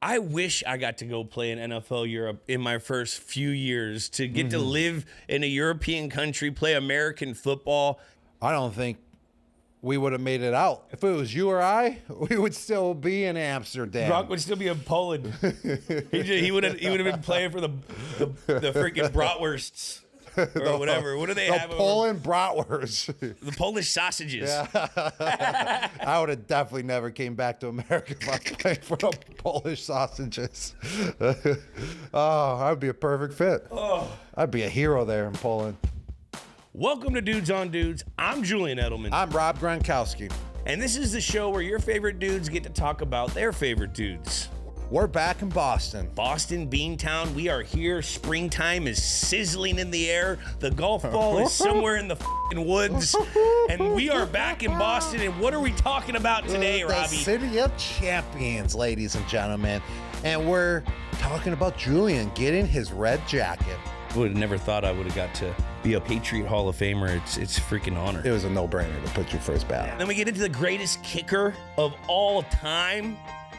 I wish I got to go play in NFL Europe in my first few years to get to live in a European country, play American football. I don't think we would have made it out. If it was you or I, we would still be in Amsterdam. Gronk would still be in Poland. he would have been playing for the freaking bratwursts or whatever. What do they have? Poland bratwurst. The Polish sausages. Yeah. I would have definitely never came back to America if I played for the Polish sausages. Oh, I'd be a perfect fit. Oh. I'd be a hero there in Poland. Welcome to Dudes on Dudes. I'm Julian Edelman. I'm Rob Gronkowski. And this is the show where your favorite dudes get to talk about their favorite dudes. We're back in Boston. Boston, Beantown. We are here. Springtime is sizzling in the air. The golf ball is somewhere in the f***ing woods. And we are back in Boston. And what are we talking about today, Robbie? The City of Champions, ladies and gentlemen. And we're talking about Julian getting his red jacket. Would have never thought I would have got to be a Patriot Hall of Famer. It's a freaking honor. It was a no-brainer to put you first ballot. And then we get into the greatest kicker of all time,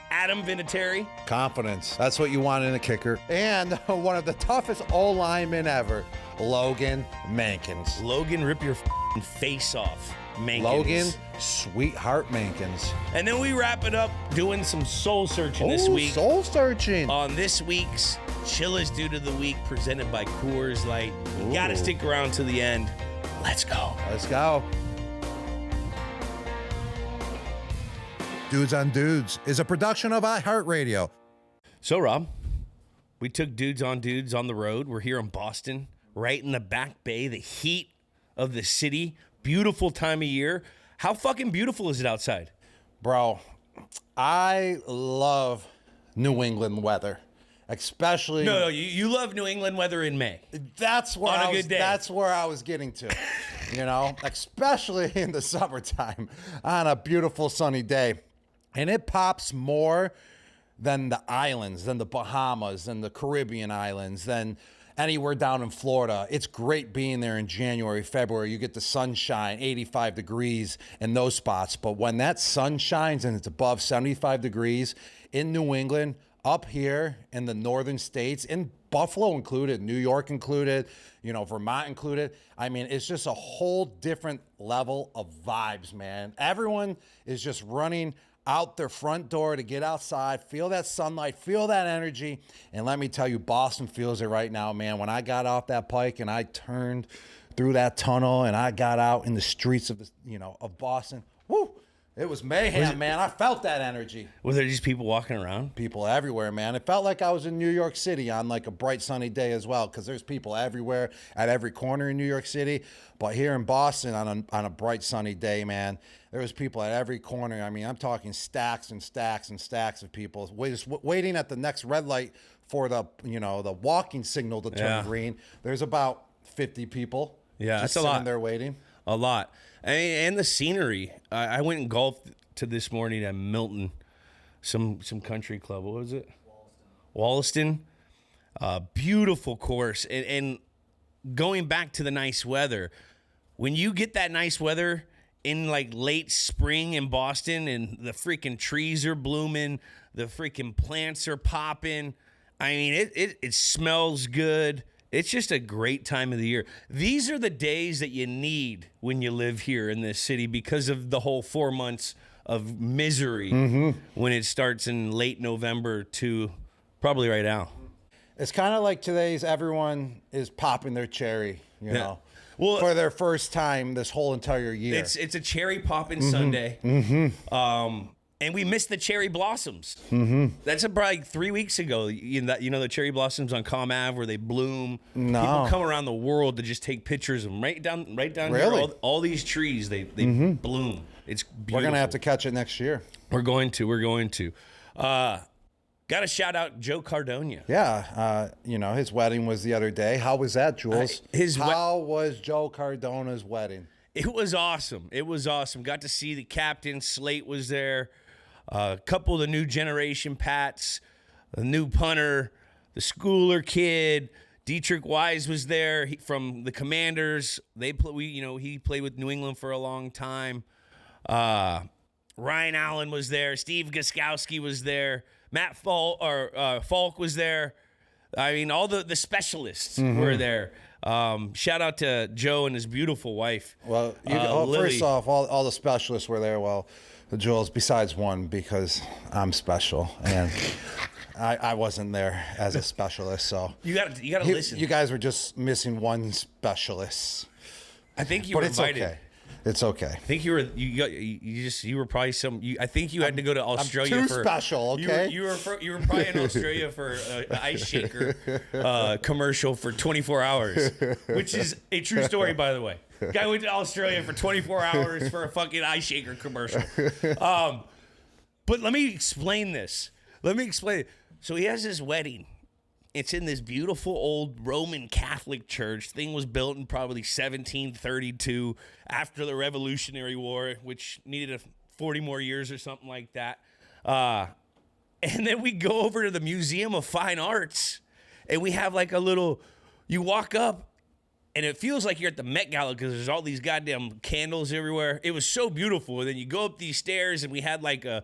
Adam Vinatieri. Confidence. That's what you want in a kicker. And one of the toughest O-linemen ever, Logan Mankins. Logan, rip your face off, Mankins. Logan, sweetheart Mankins. And then we wrap it up doing some soul searching this week. Soul searching. On this week's Chillest Dude of the Week, presented by Coors Light. You gotta stick around to the end. Let's go. Let's go. Dudes on Dudes is a production of iHeartRadio. So, Rob, we took Dudes on Dudes on the road. We're here in Boston, right in the Back Bay, the heat of the city. Beautiful time of year. How fucking beautiful is it outside? Bro, I love New England weather. Especially No, you love New England weather in May. That's where On a good day. That's where I was getting to. You know, especially in the summertime on a beautiful sunny day. And it pops more than the islands, than the Bahamas, than the Caribbean islands, than anywhere down in Florida. It's great being there in January, February. You get the sunshine, 85 degrees in those spots. But when that sun shines and it's above 75 degrees in New England, up here in the northern states, in Buffalo included, New York included, Vermont included. I mean, it's just a whole different level of vibes, man. Everyone is just running out their front door to get outside, feel that sunlight, feel that energy. And let me tell you, Boston feels it right now, man. When I got off that pike and I turned through that tunnel and I got out in the streets of of Boston, whoo! It was mayhem, man. I felt that energy. Was there just people walking around? People everywhere, man. It felt like I was in New York City on like a bright sunny day as well, because there's people everywhere at every corner in New York City. But here in Boston on a bright sunny day, man, there was people at every corner. I mean, I'm talking stacks and stacks and stacks of people just waiting at the next red light for the walking signal to turn green. There's about 50 people. Yeah, just that's a lot. Sitting there waiting. A lot. And the scenery. I went and golfed to this morning at Milton, some country club. What was it? Wollaston. Beautiful course. And going back to the nice weather, when you get that nice weather in like late spring in Boston and the freaking trees are blooming, the freaking plants are popping, I mean, it smells good. It's just a great time of the year. These are the days that you need when you live here in this city because of the whole 4 months of misery when it starts in late November to probably right now. It's kind of like today's everyone is popping their cherry, well, for their first time this whole entire year. It's a cherry popping Sunday. And we missed the cherry blossoms. That's probably 3 weeks ago. The cherry blossoms on Com Ave where they bloom. No. People come around the world to just take pictures of them. Right down really? here. All these trees, they bloom. It's beautiful. We're going to have to catch it next year. We're going to. Got to shout out Joe Cardona. Yeah. His wedding was the other day. How was that, Jules? How was Joe Cardona's wedding? It was awesome. Got to see the captain. Slate was there. A couple of the new generation Pats, the new punter, the Schooler kid, Dietrich Wise was there from the Commanders. He played with New England for a long time. Ryan Allen was there. Steve Gostkowski was there. Matt Falk was there. I mean, all the specialists were there. Shout out to Joe and his beautiful wife. Well, Lily. first off, all the specialists were there. Well, the Jules, besides one, because I'm special and I wasn't there as a specialist. So you gotta listen. You guys were just missing one specialist. I think you were invited. Okay. It's okay. I think you were probably I think you had to go to Australia I'm too for special. Okay. You were probably in Australia for an ice shaker commercial for 24 hours, which is a true story, by the way. Guy went to Australia for 24 hours for a fucking ice shaker commercial. But let me explain this. So he has this wedding. It's in this beautiful old Roman Catholic church. Thing was built in probably 1732 after the Revolutionary War, which needed 40 more years or something like that. And then we go over to the Museum of Fine Arts, and we have like you walk up, and it feels like you're at the Met Gala because there's all these goddamn candles everywhere. It was so beautiful. And then you go up these stairs, and we had like a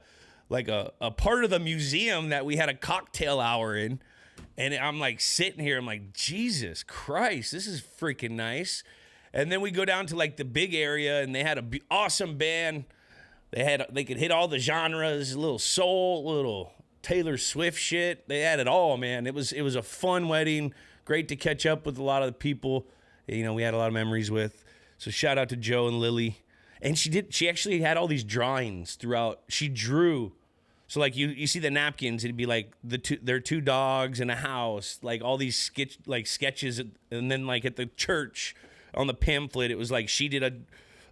part of the museum that we had a cocktail hour in. And I'm like sitting here, I'm like, Jesus Christ, this is freaking nice. And then we go down to like the big area, and they had an awesome band. They could hit all the genres, a little soul, a little Taylor Swift shit. They had it all, man. It was a fun wedding. Great to catch up with a lot of the people, we had a lot of memories with. So shout out to Joe and Lily. And she actually had all these drawings throughout. She drew. So like you see the napkins, it'd be like their two dogs and a house, like all these sketches, and then like at the church on the pamphlet, it was like she did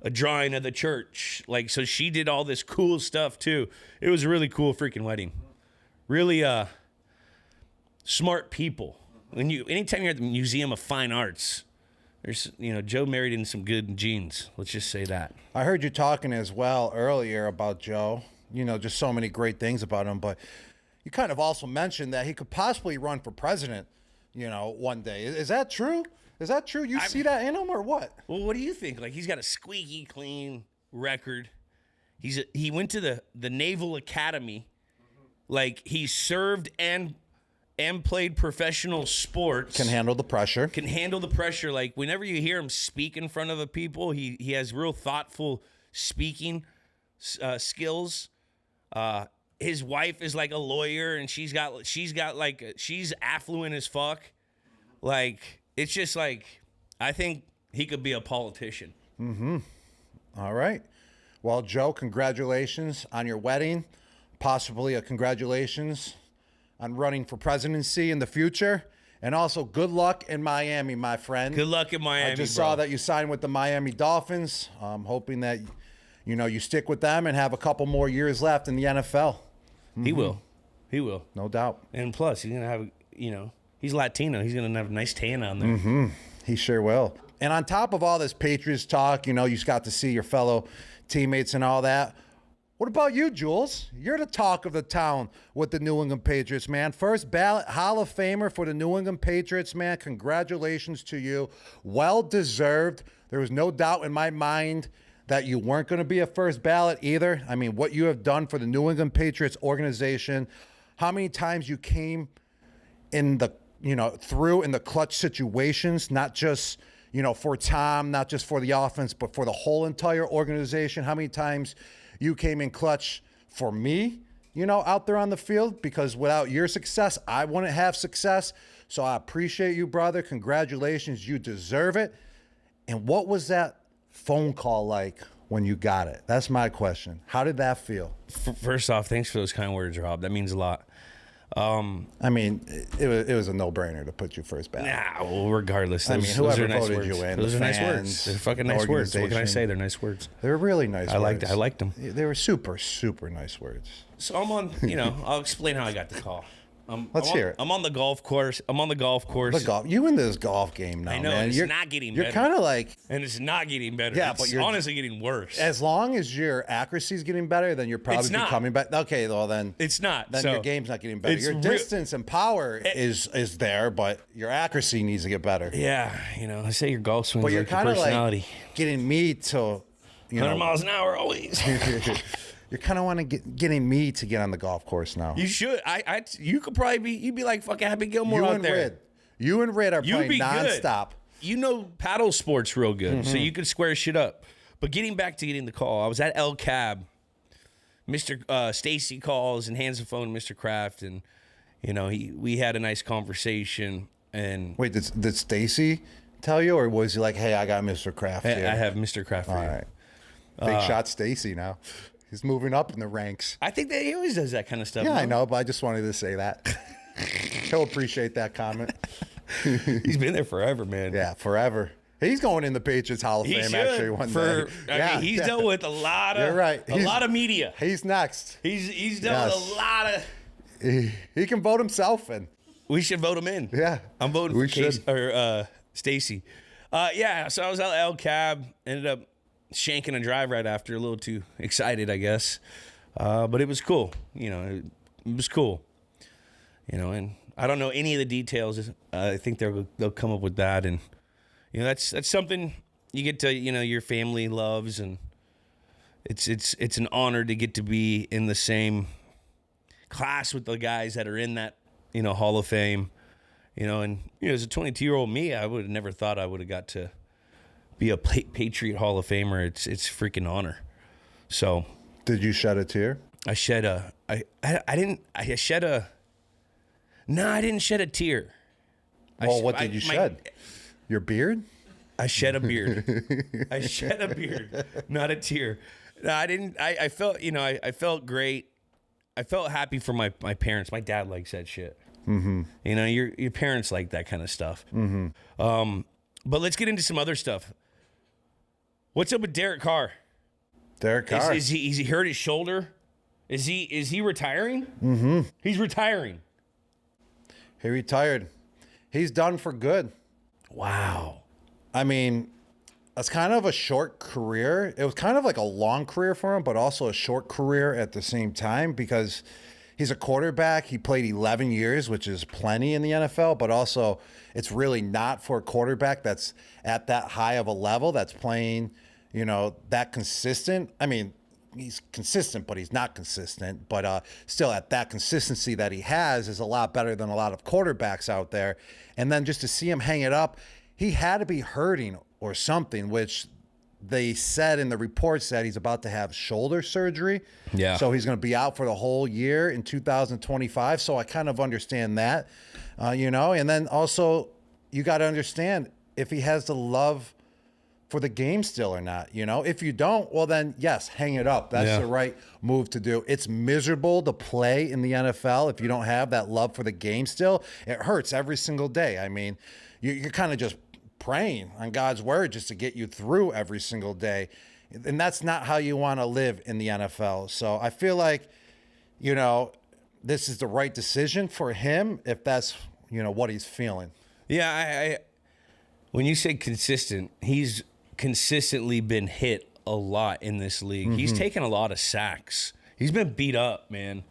a drawing of the church, like so she did all this cool stuff too. It was a really cool freaking wedding, really smart people. Anytime you're at the Museum of Fine Arts, there's Joe married in some good genes. Let's just say that. I heard you talking as well earlier about Joe. Just so many great things about him. But you kind of also mentioned that he could possibly run for president, one day. Is that true? Is that true? You see that in him or what? Well, what do you think? Like, he's got a squeaky clean record. He went to the Naval Academy. Like, he served and played professional sports. Can handle the pressure. Like, whenever you hear him speak in front of the people, he has real thoughtful speaking skills. His wife is like a lawyer, and she's affluent as fuck. Like, it's just like, I think he could be a politician. All right. Well, Joe, congratulations on your wedding. Possibly a congratulations on running for presidency in the future. And also, good luck in Miami, my friend. Good luck in Miami, I just saw that you signed with the Miami Dolphins. I'm hoping that you stick with them and have a couple more years left in the NFL. He will. No doubt. And plus, he's going to have, he's Latino. He's going to have a nice tan on there. He sure will. And on top of all this Patriots talk, you just got to see your fellow teammates and all that. What about you, Jules? You're the talk of the town with the New England Patriots, man. First ballot Hall of Famer for the New England Patriots, man. Congratulations to you. Well deserved. There was no doubt in my mind that you weren't going to be a first ballot either. I mean, what you have done for the New England Patriots organization, how many times you came in through in the clutch situations, not just, for Tom, not just for the offense, but for the whole entire organization. How many times you came in clutch for me, out there on the field, because without your success, I wouldn't have success. So I appreciate you, brother. Congratulations. You deserve it. And what was that phone call like when you got it? That's my question. How did that feel? First off, thanks for those kind words, Rob. That means a lot. I mean, it was a no-brainer to put you first ballot. Nah, well, regardless. Whoever voted you in, those are nice words. They're fucking nice words. What can I say? They're nice words. They're really nice words. I liked them. They were super, super nice words. So I'm on, I'll explain how I got the call. Let's hear it. I'm on the golf course. You in this golf game now, I know, man. and it's not getting better. You're kind of like... And it's not getting better. Yeah, but you're honestly getting worse. As long as your accuracy is getting better, then you're probably becoming better. Okay, well then... It's not. Then your game's not getting better. Your distance and power is there, but your accuracy needs to get better. Yeah, I say your golf swing is like your personality. But you're kind of like getting me to... 100 miles an hour always. You're kind of getting me to get on the golf course now. You should. You could probably be. You'd be like fucking Happy Gilmore out there. You and Rid are playing nonstop. You know paddle sports real good, so you could square shit up. But getting back to getting the call, I was at El Cab. Mr. Stacy calls and hands the phone to Mr. Kraft, and we had a nice conversation. And wait, did Stacy tell you, or was he like, "Hey, I got Mr. Kraft here. I have Mr. Kraft for you." All right, big shot, Stacy. Now he's moving up in the ranks. I think that he always does that kind of stuff. Yeah, I know, but I just wanted to say that. He'll appreciate that comment. He's been there forever, man. Yeah, forever. He's going in the Patriots Hall of Fame actually one day. I mean, he's dealt with a lot of. You're right. A lot of media. He's next. He's dealt with a lot of. He can vote himself in. We should vote him in. Yeah, I'm voting for Stacy. Yeah, so I was at El Cab. Ended up shanking a drive right after. A little too excited, I guess. But it was cool. It was cool. And I don't know any of the details. I think they'll come up with that, and that's something you get to your family loves, and it's an honor to get to be in the same class with the guys that are in that Hall of Fame. And as a 22-year-old me, I would have never thought I would have got to be a Patriot Hall of Famer. It's freaking honor. So, did you shed a tear? I shed a. I didn't. I shed a. No, I didn't shed a tear. Well, what did you shed? Your beard? I shed a beard. I shed a beard, not a tear. No, I didn't. I felt, I felt great. I felt happy for my parents. My dad likes that shit. Mm-hmm. Your parents like that kind of stuff. Mm-hmm. But let's get into some other stuff. What's up with Derek Carr? Derek Carr. Is he hurt his shoulder? Is he retiring? Mm-hmm. He's retiring. He retired. He's done for good. Wow. I mean, it's kind of a short career. It was kind of like a long career for him, but also a short career at the same time because he's a quarterback. He played 11 years, which is plenty in the NFL, but also it's really not for a quarterback that's at that high of a level, that's playing, that consistent. I mean, he's consistent, but he's not consistent. But still, at that consistency that he has is a lot better than a lot of quarterbacks out there. And then just to see him hang it up, he had to be hurting or something, which they said in the reports that he's about to have shoulder surgery. Yeah. So he's going to be out for the whole year in 2025. So I kind of understand that, And then also, you got to understand if he has the love for the game still or not. If you don't, well then yes, hang it up. That's the right move to do. It's miserable to play in the NFL if you don't have that love for the game still. It hurts every single day. I mean, you're kind of just praying on God's word just to get you through every single day, and that's not how you want to live in the NFL. So I feel like this is the right decision for him if that's what he's feeling. Yeah, I when you say consistent, he's consistently been hit a lot in this league. Mm-hmm. He's taken a lot of sacks. He's been beat up, man.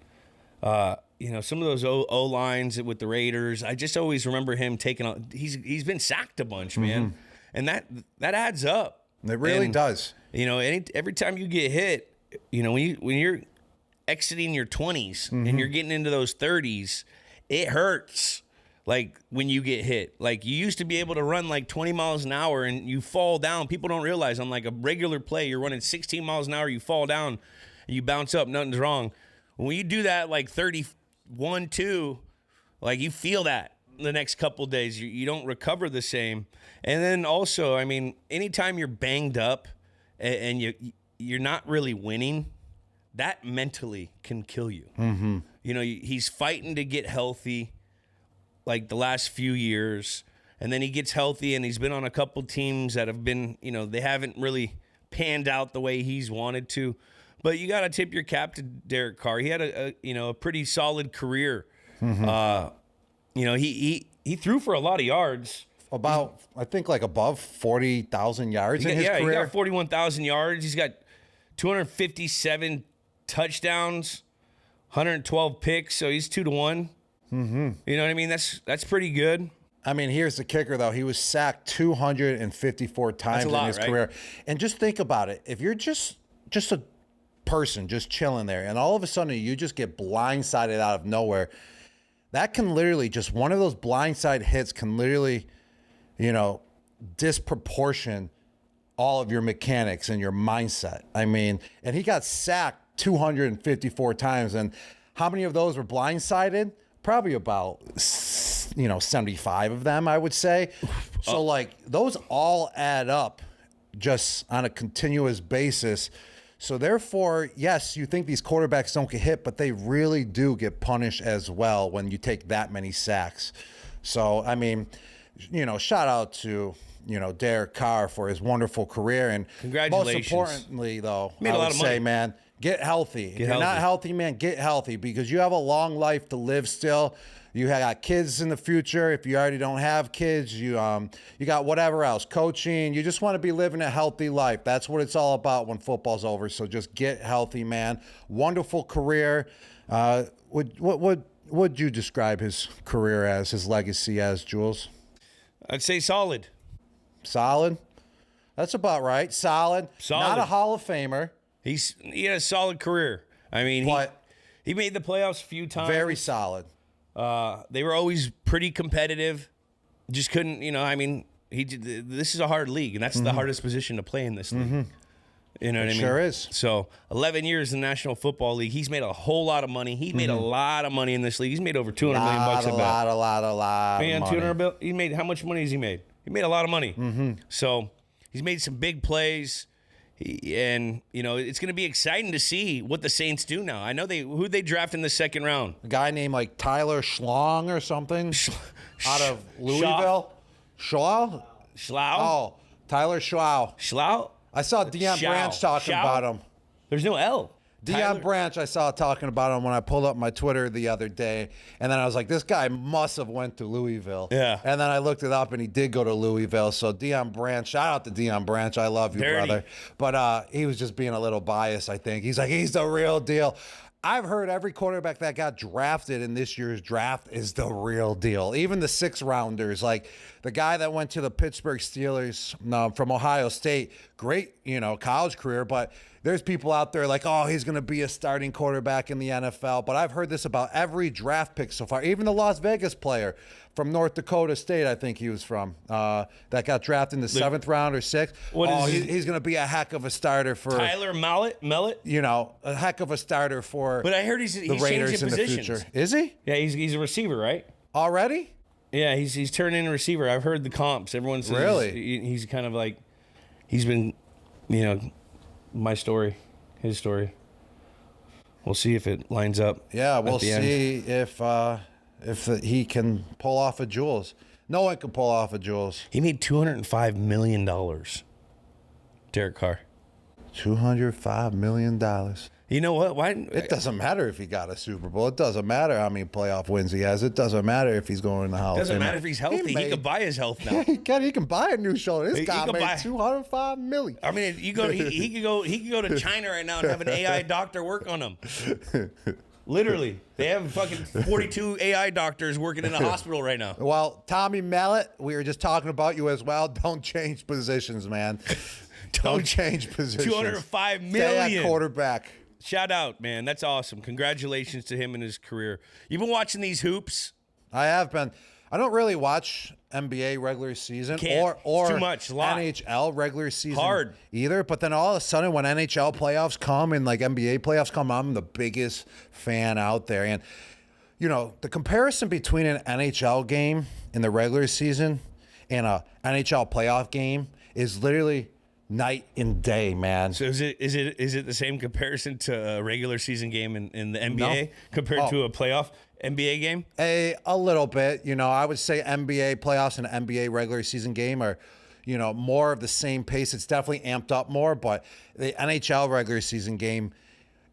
Some of those O lines with the Raiders. I just always remember him taking. He's been sacked a bunch, man, and that adds up. It really does. Every time you get hit, when you're exiting your 20s and you're getting into those 30s, it hurts. Like when you get hit, like you used to be able to run like 20 miles an hour and you fall down. People don't realize on like a regular play, you're running 16 miles an hour, you fall down and you bounce up, nothing's wrong. When you do that like 31, 2, like you feel that the next couple of days, you don't recover the same. And then also, I mean, anytime you're banged up and you're not really winning, that mentally can kill you. Mm-hmm. He's fighting to get healthy. Like the last few years, and then he gets healthy, and he's been on a couple teams that have been, they haven't really panned out the way he's wanted to. But you got to tip your cap to Derek Carr. He had a pretty solid career. Mm-hmm. He threw for a lot of yards. About, I think, like above 40,000 yards in his career. Yeah, he got 41,000 yards. He's got 257 touchdowns, 112 picks. So he's 2-1. Mm-hmm. You know what I mean? That's pretty good. I mean, here's the kicker, though. He was sacked 254 times in his career. And just think about it. If you're just a person just chilling there, and all of a sudden you just get blindsided out of nowhere. That can literally, just one of those blindside hits can literally, disproportion all of your mechanics and your mindset. I mean, and he got sacked 254 times. And how many of those were blindsided? Probably about, 75 of them, I would say. So, those all add up just on a continuous basis. So, therefore, yes, you think these quarterbacks don't get hit, but they really do get punished as well when you take that many sacks. So, I mean, shout out to, Derek Carr for his wonderful career. And congratulations. Most importantly, though, Made a lot of money. man, get healthy. If you're not healthy, man, get healthy, because you have a long life to live still. You got kids in the future. If you already don't have kids, you got whatever else, coaching. You just want to be living a healthy life. That's what it's all about when football's over. So just get healthy, man. Wonderful career. Would you describe his career as, his legacy as, Jules? I'd say solid. Solid? That's about right. Solid. Not a Hall of Famer. He had a solid career. I mean, he made the playoffs a few times. Very solid. They were always pretty competitive. Just couldn't, this is a hard league, and that's the hardest position to play in this league. You know what I mean? Sure is. So 11 years in the National Football League. He's made a whole lot of money. He made a lot of money in this league. He's made over $200 million bucks. A lot of money. 200 bill. He made, how much money has he made? He made a lot of money. So he's made some big plays. And it's going to be exciting to see what the Saints do now. I know who they draft in the second round. A guy named Tyler Schlong or something out of Louisville. Shough? Shough? Oh, Tyler Shough. Shough? I saw Deion Branch talking about him. There's no L. Deion Branch, I saw talking about him when I pulled up my Twitter the other day. And then I was like, this guy must have went to Louisville. Yeah. And then I looked it up, and he did go to Louisville. So Deion Branch, shout out to Deion Branch. I love you, brother. But he was just being a little biased, I think. He's like, he's the real deal. I've heard every quarterback that got drafted in this year's draft is the real deal. Even the 6-rounders, like the guy that went to the Pittsburgh Steelers from Ohio State, great, college career, but there's people out there like, oh, he's going to be a starting quarterback in the NFL. But I've heard this about every draft pick so far. Even the Las Vegas player from North Dakota State, I think he was from, that got drafted in the 7th round or 6th. He's going to be a heck of a starter for Tyler Mellett. A heck of a starter for. But I heard he's Raiders changing in positions. the future. Is he? Yeah, he's a receiver, right? Already? Yeah, he's turning into a receiver. I've heard the comps. Everyone says really? He's kind of like, he's been, my story, his story. We'll see if it lines up. Yeah, we'll see if he can pull off a Jules. No one can pull off a Jules. He made $205 million. Derek Carr. $205 million. You know what? Why? It doesn't matter if he got a Super Bowl. It doesn't matter how many playoff wins he has. It doesn't matter if he's going in the Hall of Fame. It doesn't matter if he's healthy. He can buy his health now. He can buy a new shoulder. This guy made $205 million. I mean, he could go to China right now and have an AI doctor work on him. Literally, they have fucking 42 AI doctors working in a hospital right now. Well, Tommy Mellett, we were just talking about you as well. Don't change positions, man. Don't change positions. $205 million. Stay at quarterback. Shout out, man. That's awesome. Congratulations to him and his career. You've been watching these hoops? I have been. I don't really watch NBA regular season or too much. NHL regular season Hard. either. But then all of a sudden when NHL playoffs come and like NBA playoffs come, I'm the biggest fan out there. And, the comparison between an NHL game in the regular season and a NHL playoff game is literally night and day, man. So is it the same comparison to a regular season game in the NBA compared to a playoff NBA game? A little bit. I would say NBA playoffs and NBA regular season game are, more of the same pace. It's definitely amped up more, but the NHL regular season game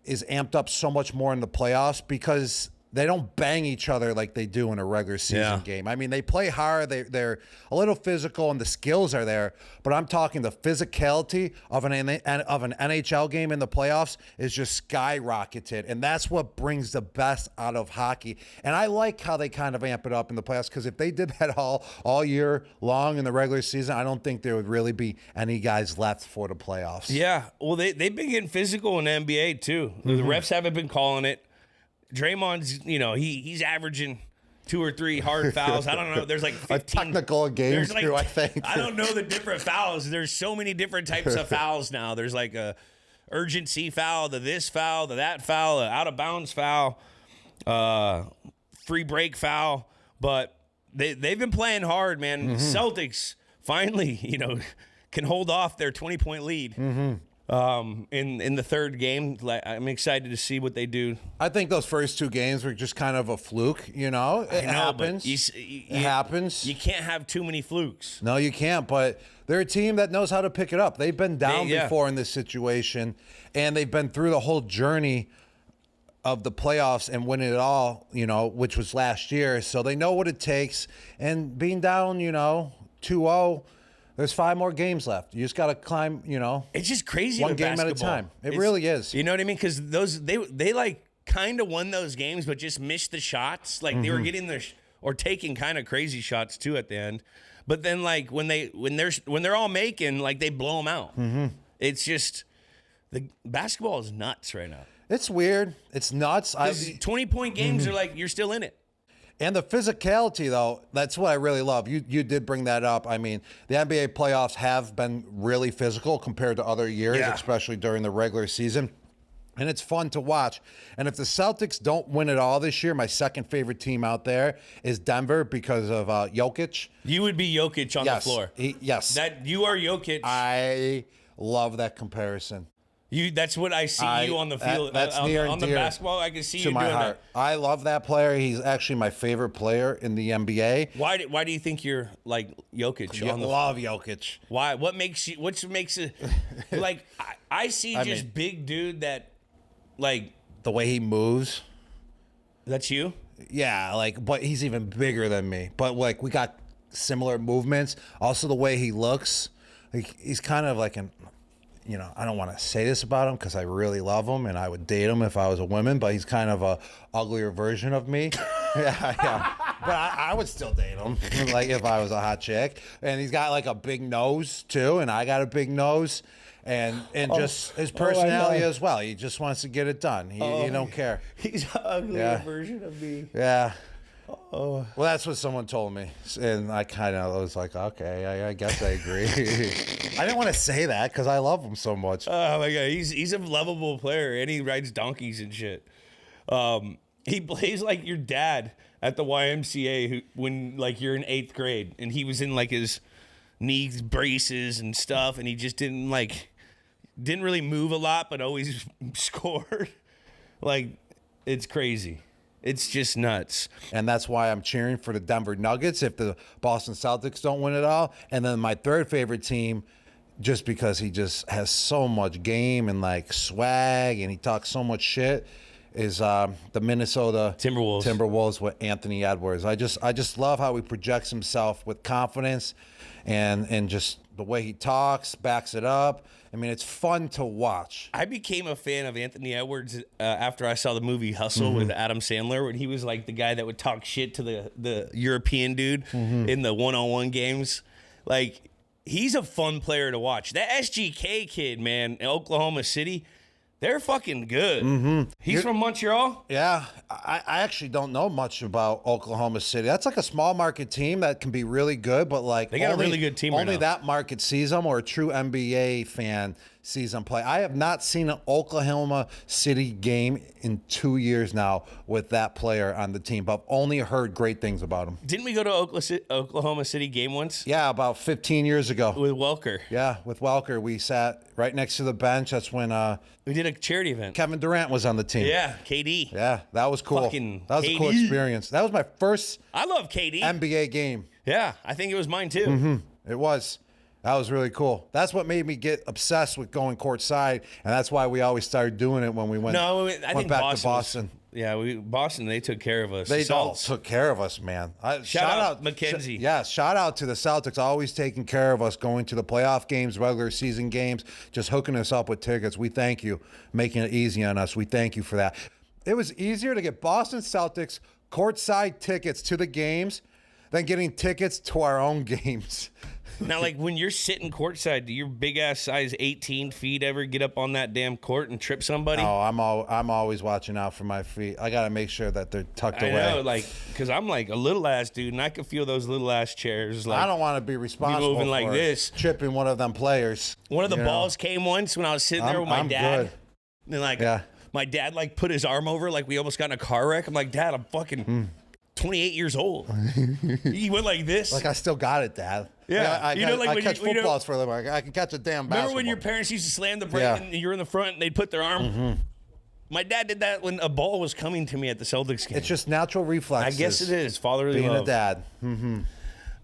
is amped up so much more in the playoffs because they don't bang each other like they do in a regular season game. I mean, they play hard. They're a little physical, and the skills are there. But I'm talking the physicality of an NHL game in the playoffs is just skyrocketed, and that's what brings the best out of hockey. And I like how they kind of amp it up in the playoffs, because if they did that all year long in the regular season, I don't think there would really be any guys left for the playoffs. Yeah, well, they've been getting physical in the NBA too. The refs haven't been calling it. Draymond's, he's averaging 2 or 3 hard fouls. I don't know. There's like 15. A technical game too, I think. I don't know the different fouls. There's so many different types of fouls now. There's like a urgency foul, the this foul, the that foul, out of bounds foul, free break foul. But they've been playing hard, man. Celtics finally, can hold off their 20-point lead. In the third game. I'm excited to see what they do. I think those first 2 games were just kind of a fluke, It happens. It happens. You can't have too many flukes. No, you can't, but they're a team that knows how to pick it up. They've been down before in this situation, and they've been through the whole journey of the playoffs and winning it all, which was last year. So they know what it takes, and being down, 2-0, there's 5 more games left. You just got to climb, It's just crazy. One game basketball. at a time. It really is. You know what I mean? Because they like kind of won those games, but just missed the shots. Like they were getting or taking kind of crazy shots too at the end. But then like when they're all making, like they blow them out. It's just the basketball is nuts right now. It's weird. It's nuts. 20-point games are like you're still in it. And the physicality, though, that's what I really love. You did bring that up. I mean, the NBA playoffs have been really physical compared to other years, especially during the regular season. And it's fun to watch. And if the Celtics don't win it all this year, my second favorite team out there is Denver because of Jokic. You would be Jokic on the floor. Yes. That you are Jokic. I love that comparison. That's what I see you on the field. That's near and on the dear basketball. I can see you to my doing heart. that. I love that player. He's actually my favorite player in the NBA. Why do you think you're like Jokic? I love Jokic. Why? What makes it like? I see big dude that like the way he moves. That's you. Yeah, but he's even bigger than me. But we got similar movements. Also, the way he looks, he's kind of like an. I don't want to say this about him because I really love him and I would date him if I was a woman, but he's kind of a uglier version of me. yeah. But I would still date him, if I was a hot chick. And he's got a big nose too, and I got a big nose, and just his personality as well. He just wants to get it done. He don't care. He's an uglier version of me. Yeah. Oh. Well, that's what someone told me, and I kind of was like, okay, I guess I agree. I didn't want to say that because I love him so much. Oh my god, he's a lovable player, and he rides donkeys and shit. He plays like your dad at the YMCA when you're in 8th grade, and he was in his knee braces and stuff, and he just didn't really move a lot, but always scored. It's crazy. It's just nuts. And that's why I'm cheering for the Denver Nuggets if the Boston Celtics don't win it all. And then my third favorite team, just because he just has so much game and swag and he talks so much shit, is the Minnesota Timberwolves with Anthony Edwards. I just love how he projects himself with confidence and just the way he talks, backs it up. I mean, it's fun to watch. I became a fan of Anthony Edwards after I saw the movie Hustle with Adam Sandler, when he was the guy that would talk shit to the European dude in the one-on-one games. He's a fun player to watch. That SGK kid, man, in Oklahoma City, they're fucking good. He's from Montreal? Yeah. I actually don't know much about Oklahoma City. That's a small market team that can be really good, but they got a really good team right now. Only that market sees them, or a true NBA fan sees them play. I have not seen an Oklahoma City game in 2 years now with that player on the team, but I've only heard great things about him. Didn't we go to Oklahoma City game once? Yeah, about 15 years ago. With Welker. Yeah, with Welker. We sat right next to the bench. That's when we did a charity event. Kevin Durant was on the team. Yeah, KD. Yeah, that was cool. Fucking that was KD. A cool experience. That was my first I love KD. NBA game. Yeah, I think it was mine too. It was. That was really cool. That's what made me get obsessed with going courtside, and that's why we always started doing it when we went. No, I think back Boston to Boston. Yeah, Boston, they took care of us. They all Celts. took care of us, man. Shout out McKenzie. Shout out to the Celtics, always taking care of us, going to the playoff games, regular season games, just hooking us up with tickets. We thank you, making it easy on us. We thank you for that. It was easier to get Boston Celtics courtside tickets to the games than getting tickets to our own games. Now, like when you're sitting courtside, do your big ass size 18 feet ever get up on that damn court and trip somebody? Oh, I'm always watching out for my feet. I got to make sure that they're tucked away. I know, like, because I'm like a little ass dude, and I can feel those little ass chairs. Like, I don't want to be responsible moving for like this. chipping one of them players. One of the balls came once when I was sitting there with my dad. Good. And like, my dad like put his arm over, like we almost got in a car wreck. I'm like, Dad, I'm fucking 28 years old. He went like this. Like, I still got it, Dad. Yeah. I catch footballs for a living. I can catch a damn basketball. Remember when your parents used to slam the brake and you're in the front and they'd put their arm? Mm-hmm. My dad did that when a ball was coming to me at the Celtics game. It's just natural reflexes. I guess it is. Fatherly being love. a dad. Mm-hmm.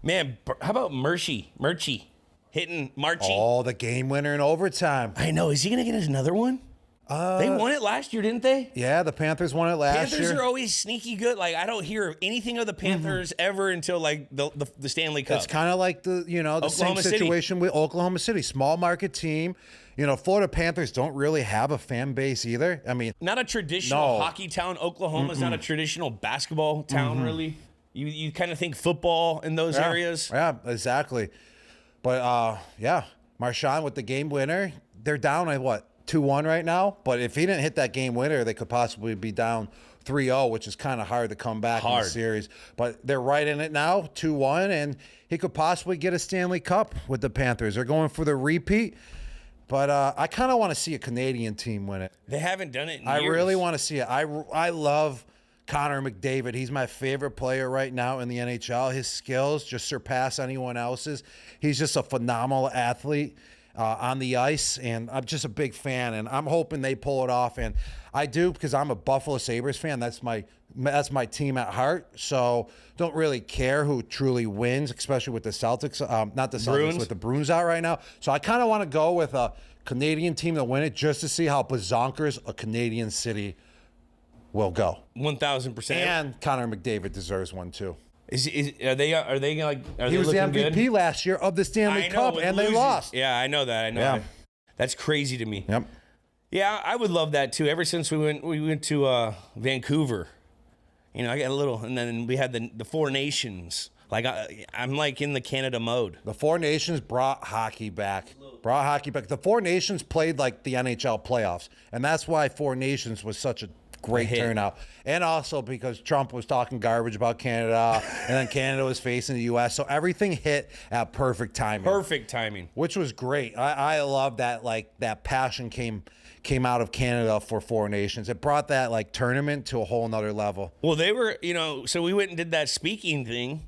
Man, how about Murchie hitting Marchie? Oh, the game winner in overtime. I know. Is he going to get us another one? They won it last year, didn't they? Yeah, the Panthers won it last year. Panthers are always sneaky good. Like, I don't hear anything of the Panthers ever until like the Stanley Cup. It's kind of like the same situation with Oklahoma City, small market team. Florida Panthers don't really have a fan base either. I mean, not a traditional hockey town. Oklahoma's not a traditional basketball town, really. You kind of think football in those areas. Yeah, exactly. But Marshawn with the game winner. They're down at what? 2-1 right now, but if he didn't hit that game winner, they could possibly be down 3-0, which is kind of hard to come back in the series. But they're right in it now, 2-1, and he could possibly get a Stanley Cup with the Panthers. They're going for the repeat, but I kind of want to see a Canadian team win it. They haven't done it in years. I really want to see it. I love Connor McDavid. He's my favorite player right now in the NHL. His skills just surpass anyone else's. He's just a phenomenal athlete. On the ice, and I'm just a big fan, and I'm hoping they pull it off, and I do because I'm a Buffalo Sabres fan. That's my team at heart, so don't really care who truly wins, especially with the Celtics, not the Celtics, Bruins. with the Bruins out right now. So I kind of want to go with a Canadian team to win it just to see how bazonkers a Canadian city will go. 1,000%. And Connor McDavid deserves one too. Are they He was the MVP good? last year of the Stanley Cup, and they lost. Yeah, I know that. That. That's crazy to me. Yep. Yeah, I would love that too. Ever since we went to Vancouver, I got a little, and then we had the Four Nations. Like I'm like in the Canada mode. The Four Nations brought hockey back. The Four Nations played like the NHL playoffs, and that's why Four Nations was such a great turnout. And also because Trump was talking garbage about Canada, and then Canada was facing the U.S., so everything hit at perfect timing. Which was great. I love that, like, that passion came out of Canada for Four Nations. It brought that, like, tournament to a whole nother level. Well, they were, so we went and did that speaking thing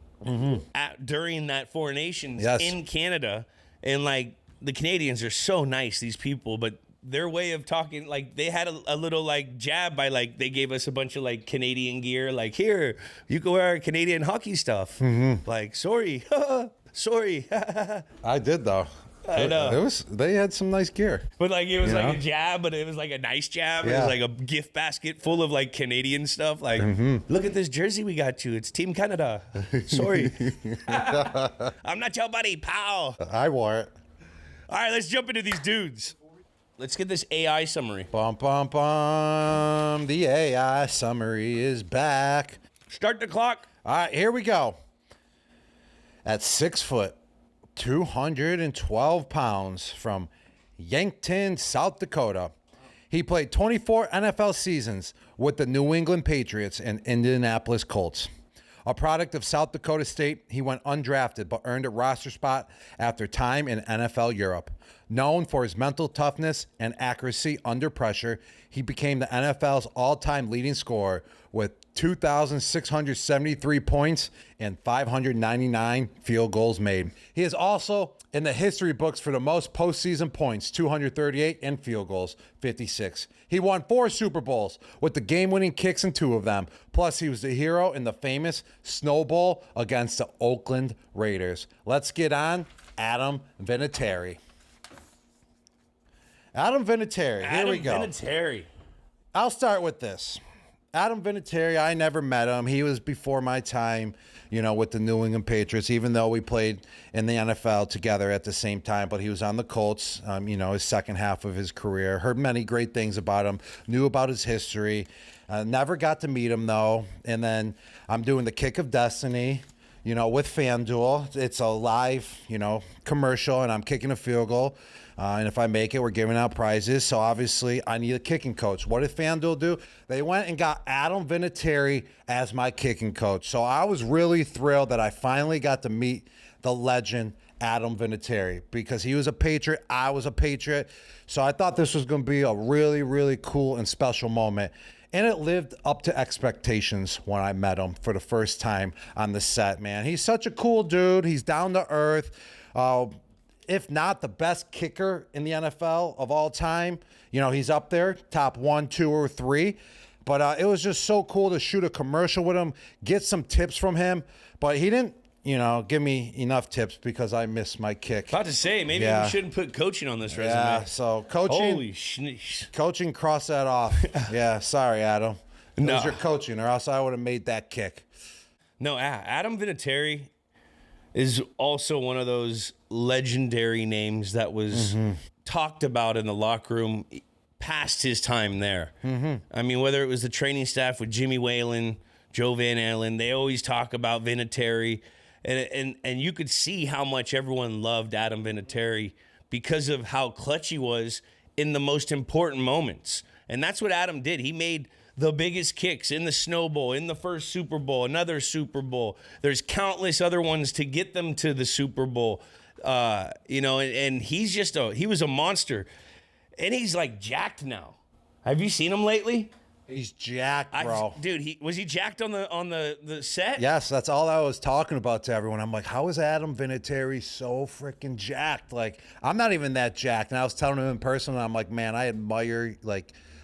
during that Four Nations in Canada, and, like, the Canadians are so nice, these people, but their way of talking, like, they had a little, like, jab by, like, they gave us a bunch of, like, Canadian gear. Like, here, you can wear our Canadian hockey stuff. Like, sorry. I did, though. I know. They had some nice gear. But, like, it was like a jab, but it was like a nice jab. Yeah. It was like a gift basket full of, like, Canadian stuff. Like, look at this jersey we got you. It's Team Canada. Sorry. I'm not your buddy, pal. I wore it. All right, let's jump into these dudes. Let's get this AI summary. Bum, bum, bum. The AI summary is back. Start the clock. All right, here we go. At 6 foot, 212 pounds, from Yankton, South Dakota. He played 24 NFL seasons with the New England Patriots and Indianapolis Colts. A product of South Dakota State, he went undrafted but earned a roster spot after time in NFL Europe. Known for his mental toughness and accuracy under pressure, he became the NFL's all-time leading scorer with 2,673 points and 599 field goals made. He is also in the history books for the most postseason points, 238, and field goals, 56. He won 4 Super Bowls with the game-winning kicks in 2 of them. Plus, he was the hero in the famous Snow Bowl against the Oakland Raiders. Let's get on Adam Vinatieri. Here we go. Vinatieri. I'll start with this. Adam Vinatieri, I never met him. He was before my time, with the New England Patriots, even though we played in the NFL together at the same time. But he was on the Colts, his second half of his career. Heard many great things about him, knew about his history. Never got to meet him, though. And then I'm doing the Kick of Destiny, with FanDuel. It's a live, commercial, and I'm kicking a field goal. And if I make it, we're giving out prizes. So obviously, I need a kicking coach. What did FanDuel do? They went and got Adam Vinatieri as my kicking coach. So I was really thrilled that I finally got to meet the legend, Adam Vinatieri, because he was a Patriot. I was a Patriot. So I thought this was going to be a really, really cool and special moment. And it lived up to expectations when I met him for the first time on the set, man. He's such a cool dude. He's down to earth. If not the best kicker in the NFL of all time, he's up there, top 1, 2, or 3. But it was just so cool to shoot a commercial with him, get some tips from him. But he didn't, give me enough tips because I missed my kick. About to say, maybe we shouldn't put coaching on this resume. Yeah, so coaching. Holy shnish. Coaching, cross that off. Yeah, sorry, Adam. It was your coaching, or else I would have made that kick. No, Adam Vinatieri is also one of those legendary names that was talked about in the locker room past his time there. I mean, whether it was the training staff with Jimmy Whalen, Joe Van Allen, they always talk about Vinatieri. And you could see how much everyone loved Adam Vinatieri because of how clutch he was in the most important moments. And that's what Adam did. He made the biggest kicks in the Snow Bowl, in the first Super Bowl, another Super Bowl. There's countless other ones to get them to the Super Bowl. And he was a monster. And he's like jacked now. Have you seen him lately? He's jacked, bro. Was he jacked on the set? Yes, that's all I was talking about to everyone. I'm like, how is Adam Vinatieri so freaking jacked? Like, I'm not even that jacked. And I was telling him in person, and I'm like, man, I admire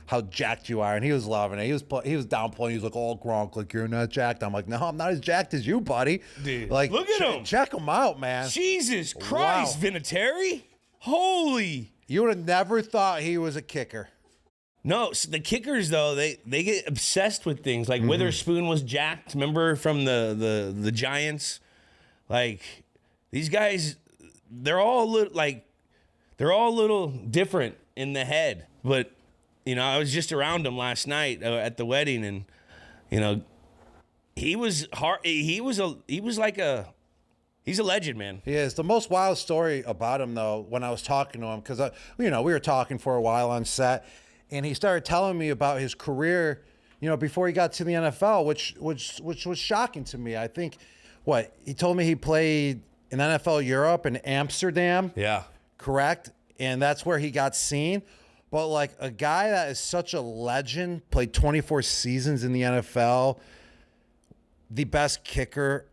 how jacked you are. And he was loving it. He was downplaying. He was like, oh, Gronk, like, you're not jacked. I'm like, no, I'm not as jacked as you, buddy. Dude, like, look at him. Check him out, man. Jesus Christ, wow. Vinatieri. Holy. You would have never thought he was a kicker. No, so the kickers, though, they get obsessed with things. Like Witherspoon was jacked, remember, from the Giants? Like, these guys, they're all a little different in the head. But, I was just around him last night at the wedding, and, he was hard. He's a legend, man. He is. The most wild story about him, though, when I was talking to him, because, we were talking for a while on set, and he started telling me about his career, before he got to the NFL, which was shocking to me. I think, he told me he played in NFL Europe in Amsterdam. Yeah. Correct? And that's where he got seen. But, a guy that is such a legend, played 24 seasons in the NFL, the best kicker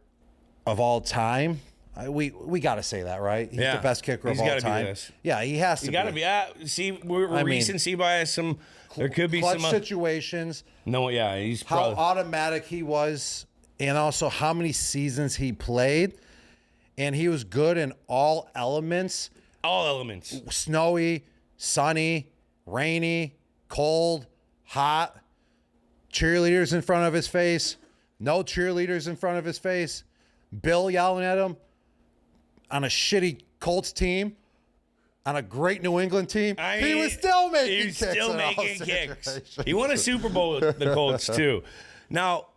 of all time. We got to say that, right? He's the best kicker of all time. Be this. Yeah, he has to. He's got to be. See, we're recency bias. There could be clutch some situations. No, yeah, he's how automatic he was, and also how many seasons he played, and he was good in all elements. All elements. Snowy, sunny, rainy, cold, hot. Cheerleaders in front of his face. No cheerleaders in front of his face. Bill yelling at him on a shitty Colts team, on a great New England team. He was still making kicks. He won a Super Bowl with the Colts, too. Now,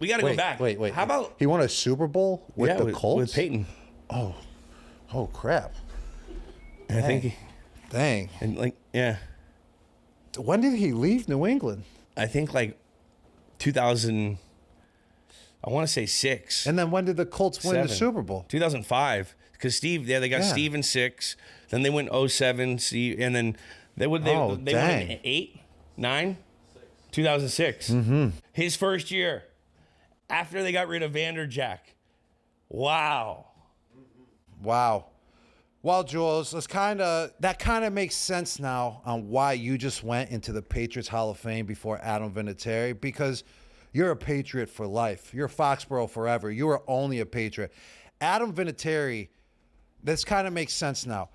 we got to go back. Wait. How about... He won a Super Bowl with the Colts? With Peyton. Oh, crap. I think... Dang. And, yeah. When did he leave New England? I think, 2000... I want to say 6. And then when did the Colts win the Super Bowl? 2005. Because they got Steve in 6. Then they went 07. And then they won in 8, 9, 2006. His first year after they got rid of Vanderjack. Wow. Well, Jules, that kind of makes sense now on why you just went into the Patriots Hall of Fame before Adam Vinatieri, because you're a Patriot for life. You're Foxborough forever. You are only a Patriot. Adam Vinatieri, this kind of makes sense now.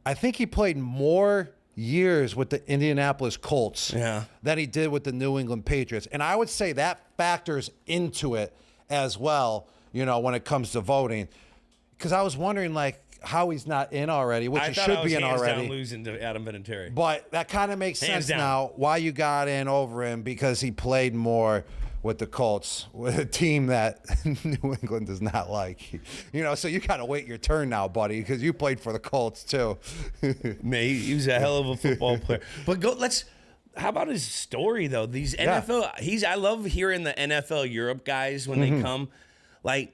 I think he played more years with the Indianapolis Colts than he did with the New England Patriots. And I would say that factors into it as well, you know, when it comes to voting. Because I was wondering, like, how he's not in already, which he should be in already. Down losing to Adam Vinatieri. But that kind of makes sense now why you got in over him, because he played more with the Colts, with a team that New England does not like. You know, so you got to wait your turn now, buddy, because you played for the Colts too. Man, he was a hell of a football player. But how about his story though? These NFL, I love hearing the NFL Europe guys when they come. Like,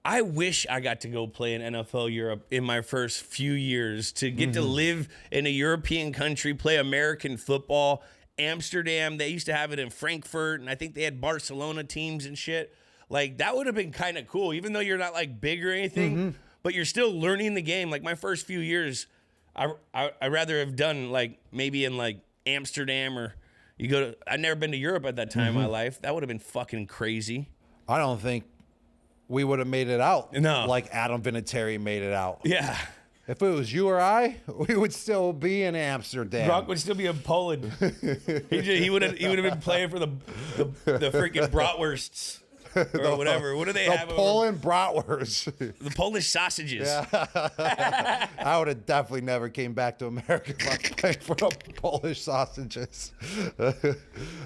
I wish I got to go play in NFL Europe in my first few years, to get to live in a European country, play American football. Amsterdam, they used to have it in Frankfurt, and I think they had Barcelona teams and shit. Like, that would have been kind of cool, even though you're not like big or anything, but you're still learning the game. Like, my first few years, I'd rather have done like maybe in like Amsterdam, or I'd never been to Europe at that time in my life. That would have been fucking crazy. I don't think we would have made it out. No. Like Adam Vinatieri made it out. Yeah. If it was you or I, we would still be in Amsterdam. Gronk would still be in Poland. he would have been playing for the freaking bratwursts or whatever. What do they have? The Poland bratwurst. The Polish sausages. Yeah. I would have definitely never came back to America if I was playing for the Polish sausages.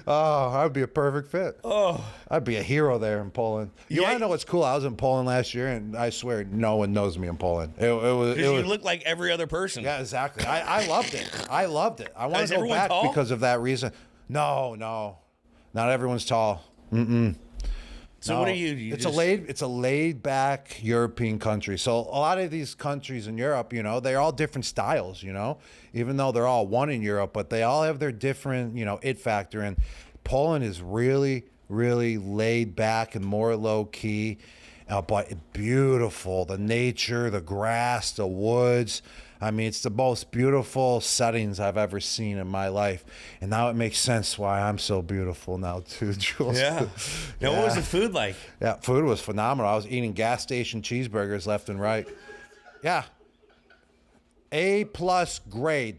Oh, I'd be a perfect fit. Oh, I'd be a hero there in Poland. You want to know what's cool? I was in Poland last year, and I swear no one knows me in Poland. It was. You look like every other person. Yeah, exactly. I loved it. I loved it. I want to go back tall? Because of that reason. No, not everyone's tall. So what are you? It's a laid back European country. So a lot of these countries in Europe, you know, they're all different styles, you know, even though they're all one in Europe, but they all have their different, you know, it factor. And Poland is really, really laid back and more low key, but beautiful. The nature, the grass, the woods. I mean, it's the most beautiful settings I've ever seen in my life. And now it makes sense why I'm so beautiful now, too, Jules. Yeah. Now, what was the food like? Yeah, food was phenomenal. I was eating gas station cheeseburgers left and right. Yeah. A+ grade.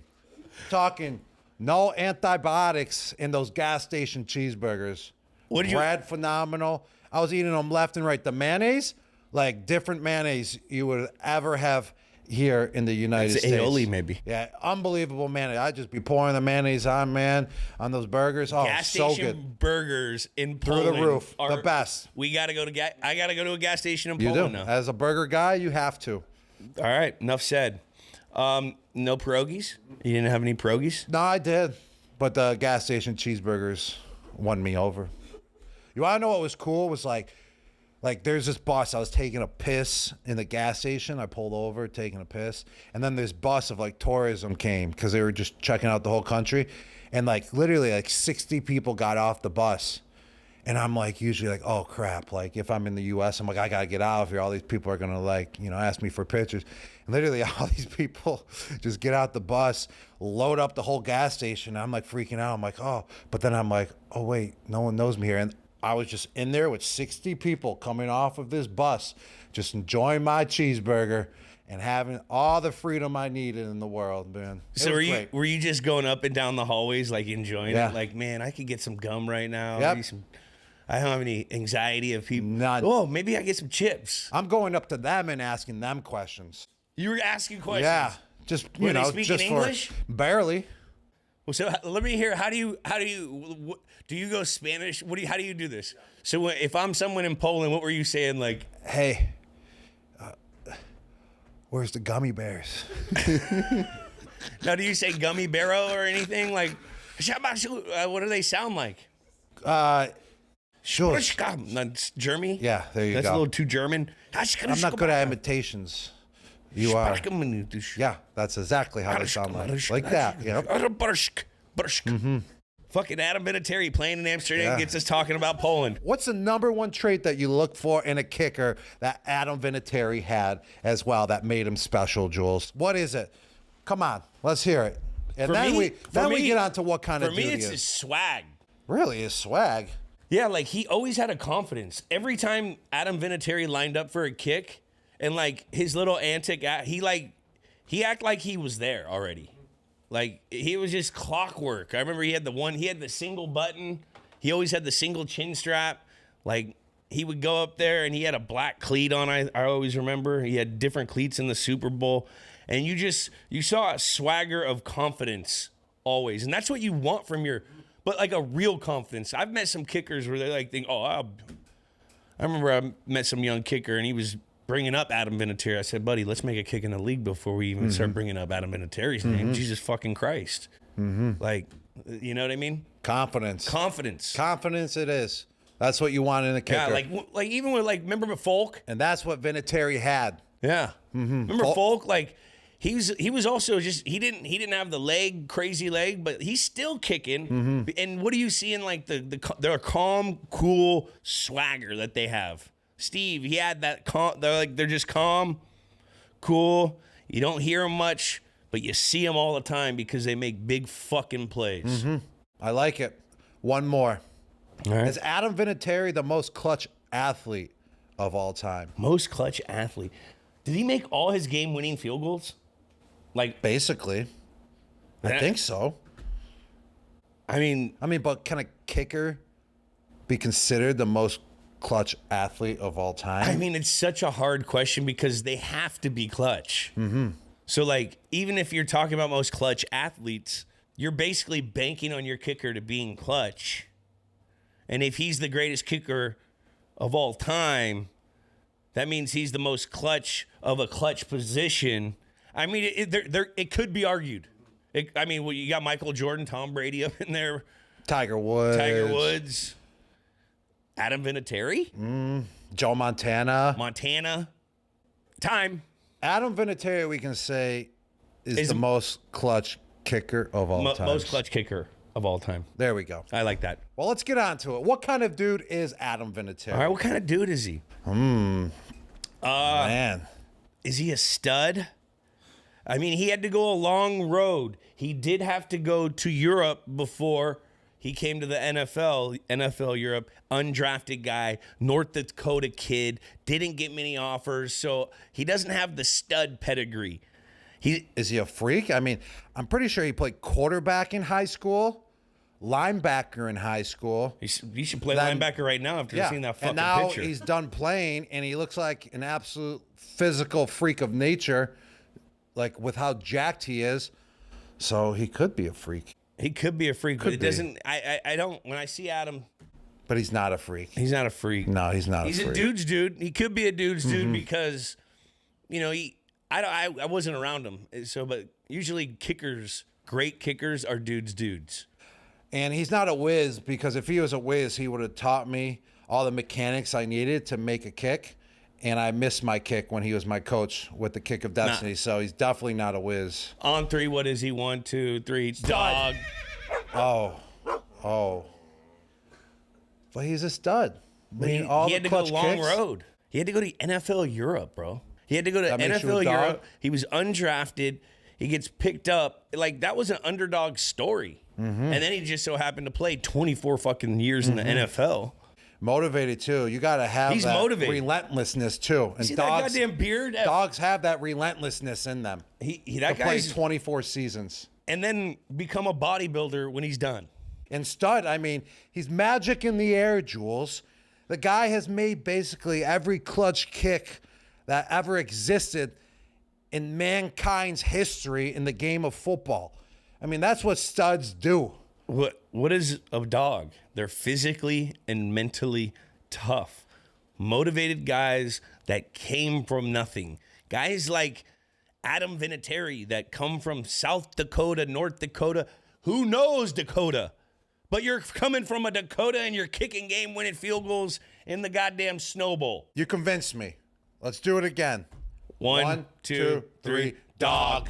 Talking no antibiotics in those gas station cheeseburgers. Bread, phenomenal. I was eating them left and right. The mayonnaise, like different mayonnaise you would ever have here in the United States. Aioli, maybe. Yeah, unbelievable mayonnaise. I'd just be pouring the mayonnaise on, man, on those burgers. Oh, gas so station good. Burgers in Poland. Through the roof. The best. I got to go to a gas station in You Poland do. now. As a burger guy, you have to. All right, enough said. No pierogies? You didn't have any pierogies? No, I did. But the gas station cheeseburgers won me over. You want to know what was cool? It was like there's this bus. I was taking a piss in the gas station. I pulled over, taking a piss. And then this bus of like tourism came because they were just checking out the whole country. And like literally like 60 people got off the bus. And I'm like usually like, oh crap. Like if I'm in the US, I'm like, I gotta get out of here. All these people are gonna like, you know, ask me for pictures. And literally all these people just get out the bus, load up the whole gas station. I'm like freaking out. I'm like, oh, but then I'm like, oh wait, no one knows me here. And I was just in there with 60 people coming off of this bus, just enjoying my cheeseburger and having all the freedom I needed in the world, man. So were you just going up and down the hallways, like enjoying it? Like, man, I could get some gum right now. Yep. I don't have any anxiety of people. None. Oh, maybe I get some chips. I'm going up to them and asking them questions. You were asking questions? Yeah. Just, you know, they just English? Barely. Well, so let me hear. How do you go Spanish? How do you do this? So if I'm someone in Poland, what were you saying? Like, hey, where's the gummy bears? Now, do you say gummy barrow or anything? Like, what do they sound like? Sure. That's German? Yeah, there you go. That's a little too German. I'm not good at imitations. You are. Yeah, that's exactly how they sound like. Like that. Yep. Fucking Adam Vinatieri playing in Amsterdam gets us talking about Poland. What's the number one trait that you look for in a kicker that Adam Vinatieri had as well that made him special, Jules? What is it? Come on, let's hear it. And then we get on to what kind of dude he is. For me, it's his swag. Really, his swag? Yeah, like he always had a confidence. Every time Adam Vinatieri lined up for a kick, and like his little antic, he act like he was there already. Like, he was just clockwork. I remember he had the single button. He always had the single chin strap. Like, he would go up there and he had a black cleat on. I always remember. He had different cleats in the Super Bowl. And you saw a swagger of confidence always. And that's what you want from but like a real confidence. I've met some kickers where they like think, I remember I met some young kicker and he was bringing up Adam Vinatieri. I said, buddy, let's make a kick in the league before we even start bringing up Adam Vinatieri's name. Jesus fucking Christ. Like, you know what I mean? Confidence it is. That's what you want in a kicker. Yeah, like even with remember Folk? And that's what Vinatieri had. Yeah. Remember Folk? Like, he was also just he didn't have the crazy leg, but he's still kicking. And what do you see in like their calm, cool swagger that they have? Steve, he had that they're just calm, cool. You don't hear them much, but you see them all the time because they make big fucking plays. I like it. One more. All right. Is Adam Vinatieri the most clutch athlete of all time? Most clutch athlete. Did he make all his game-winning field goals? Like, basically. I think so. I mean, but can a kicker be considered the most clutch athlete of all time? I mean, it's such a hard question because they have to be clutch. So, like, even if you're talking about most clutch athletes, you're basically banking on your kicker to being clutch. And if he's the greatest kicker of all time, that means he's the most clutch of a clutch position. I mean, it could be argued. You got Michael Jordan, Tom Brady up in there. Tiger Woods. Adam Vinatieri. Joe Montana. Time. Adam Vinatieri, we can say, is the most clutch kicker of all time. Most clutch kicker of all time. There we go. I like that. Well, let's get on to it. What kind of dude is Adam Vinatieri? All right, what kind of dude is he? Man. Is he a stud? I mean, he had to go a long road. He did have to go to Europe before he came to the NFL Europe, undrafted guy, North Dakota kid, didn't get many offers, so he doesn't have the stud pedigree. Is he a freak? I mean, I'm pretty sure he played quarterback in high school, linebacker in high school. You should play linebacker right now after seeing that fucking picture. And now he's done playing, and he looks like an absolute physical freak of nature, like with how jacked he is. So he could be a freak. He could be a freak, but it doesn't. I don't. When I see Adam, but he's not a freak. He's not a freak. No, he's not. He's a dude's dude. He could be a dude's dude because, I wasn't around him. So, but usually great kickers are dudes. And he's not a whiz because if he was a whiz, he would have taught me all the mechanics I needed to make a kick. And I missed my kick when he was my coach with the kick of destiny. Nah. So he's definitely not a whiz. On three, what is he? 1, 2, 3. Dog. Oh. But he's a stud. He had to go a long road. He had to go to NFL Europe, bro. He had to go to NFL Europe. He was undrafted. He gets picked up. Like, that was an underdog story. And then he just so happened to play 24 fucking years in the NFL. Motivated too. You got to have relentlessness too. And see dogs, that goddamn beard? Dogs have that relentlessness in them. That guy's 24 seasons. And then become a bodybuilder when he's done. And stud, I mean, he's magic in the air, Jules. The guy has made basically every clutch kick that ever existed in mankind's history in the game of football. I mean, that's what studs do. What is a dog? They're physically and mentally tough, motivated guys that came from nothing. Guys like Adam Vinatieri that come from South Dakota, North Dakota. Who knows Dakota? But you're coming from a Dakota and you're kicking game-winning field goals in the goddamn Snow Bowl. You convinced me. Let's do it again. 1, 2, 3. Dog.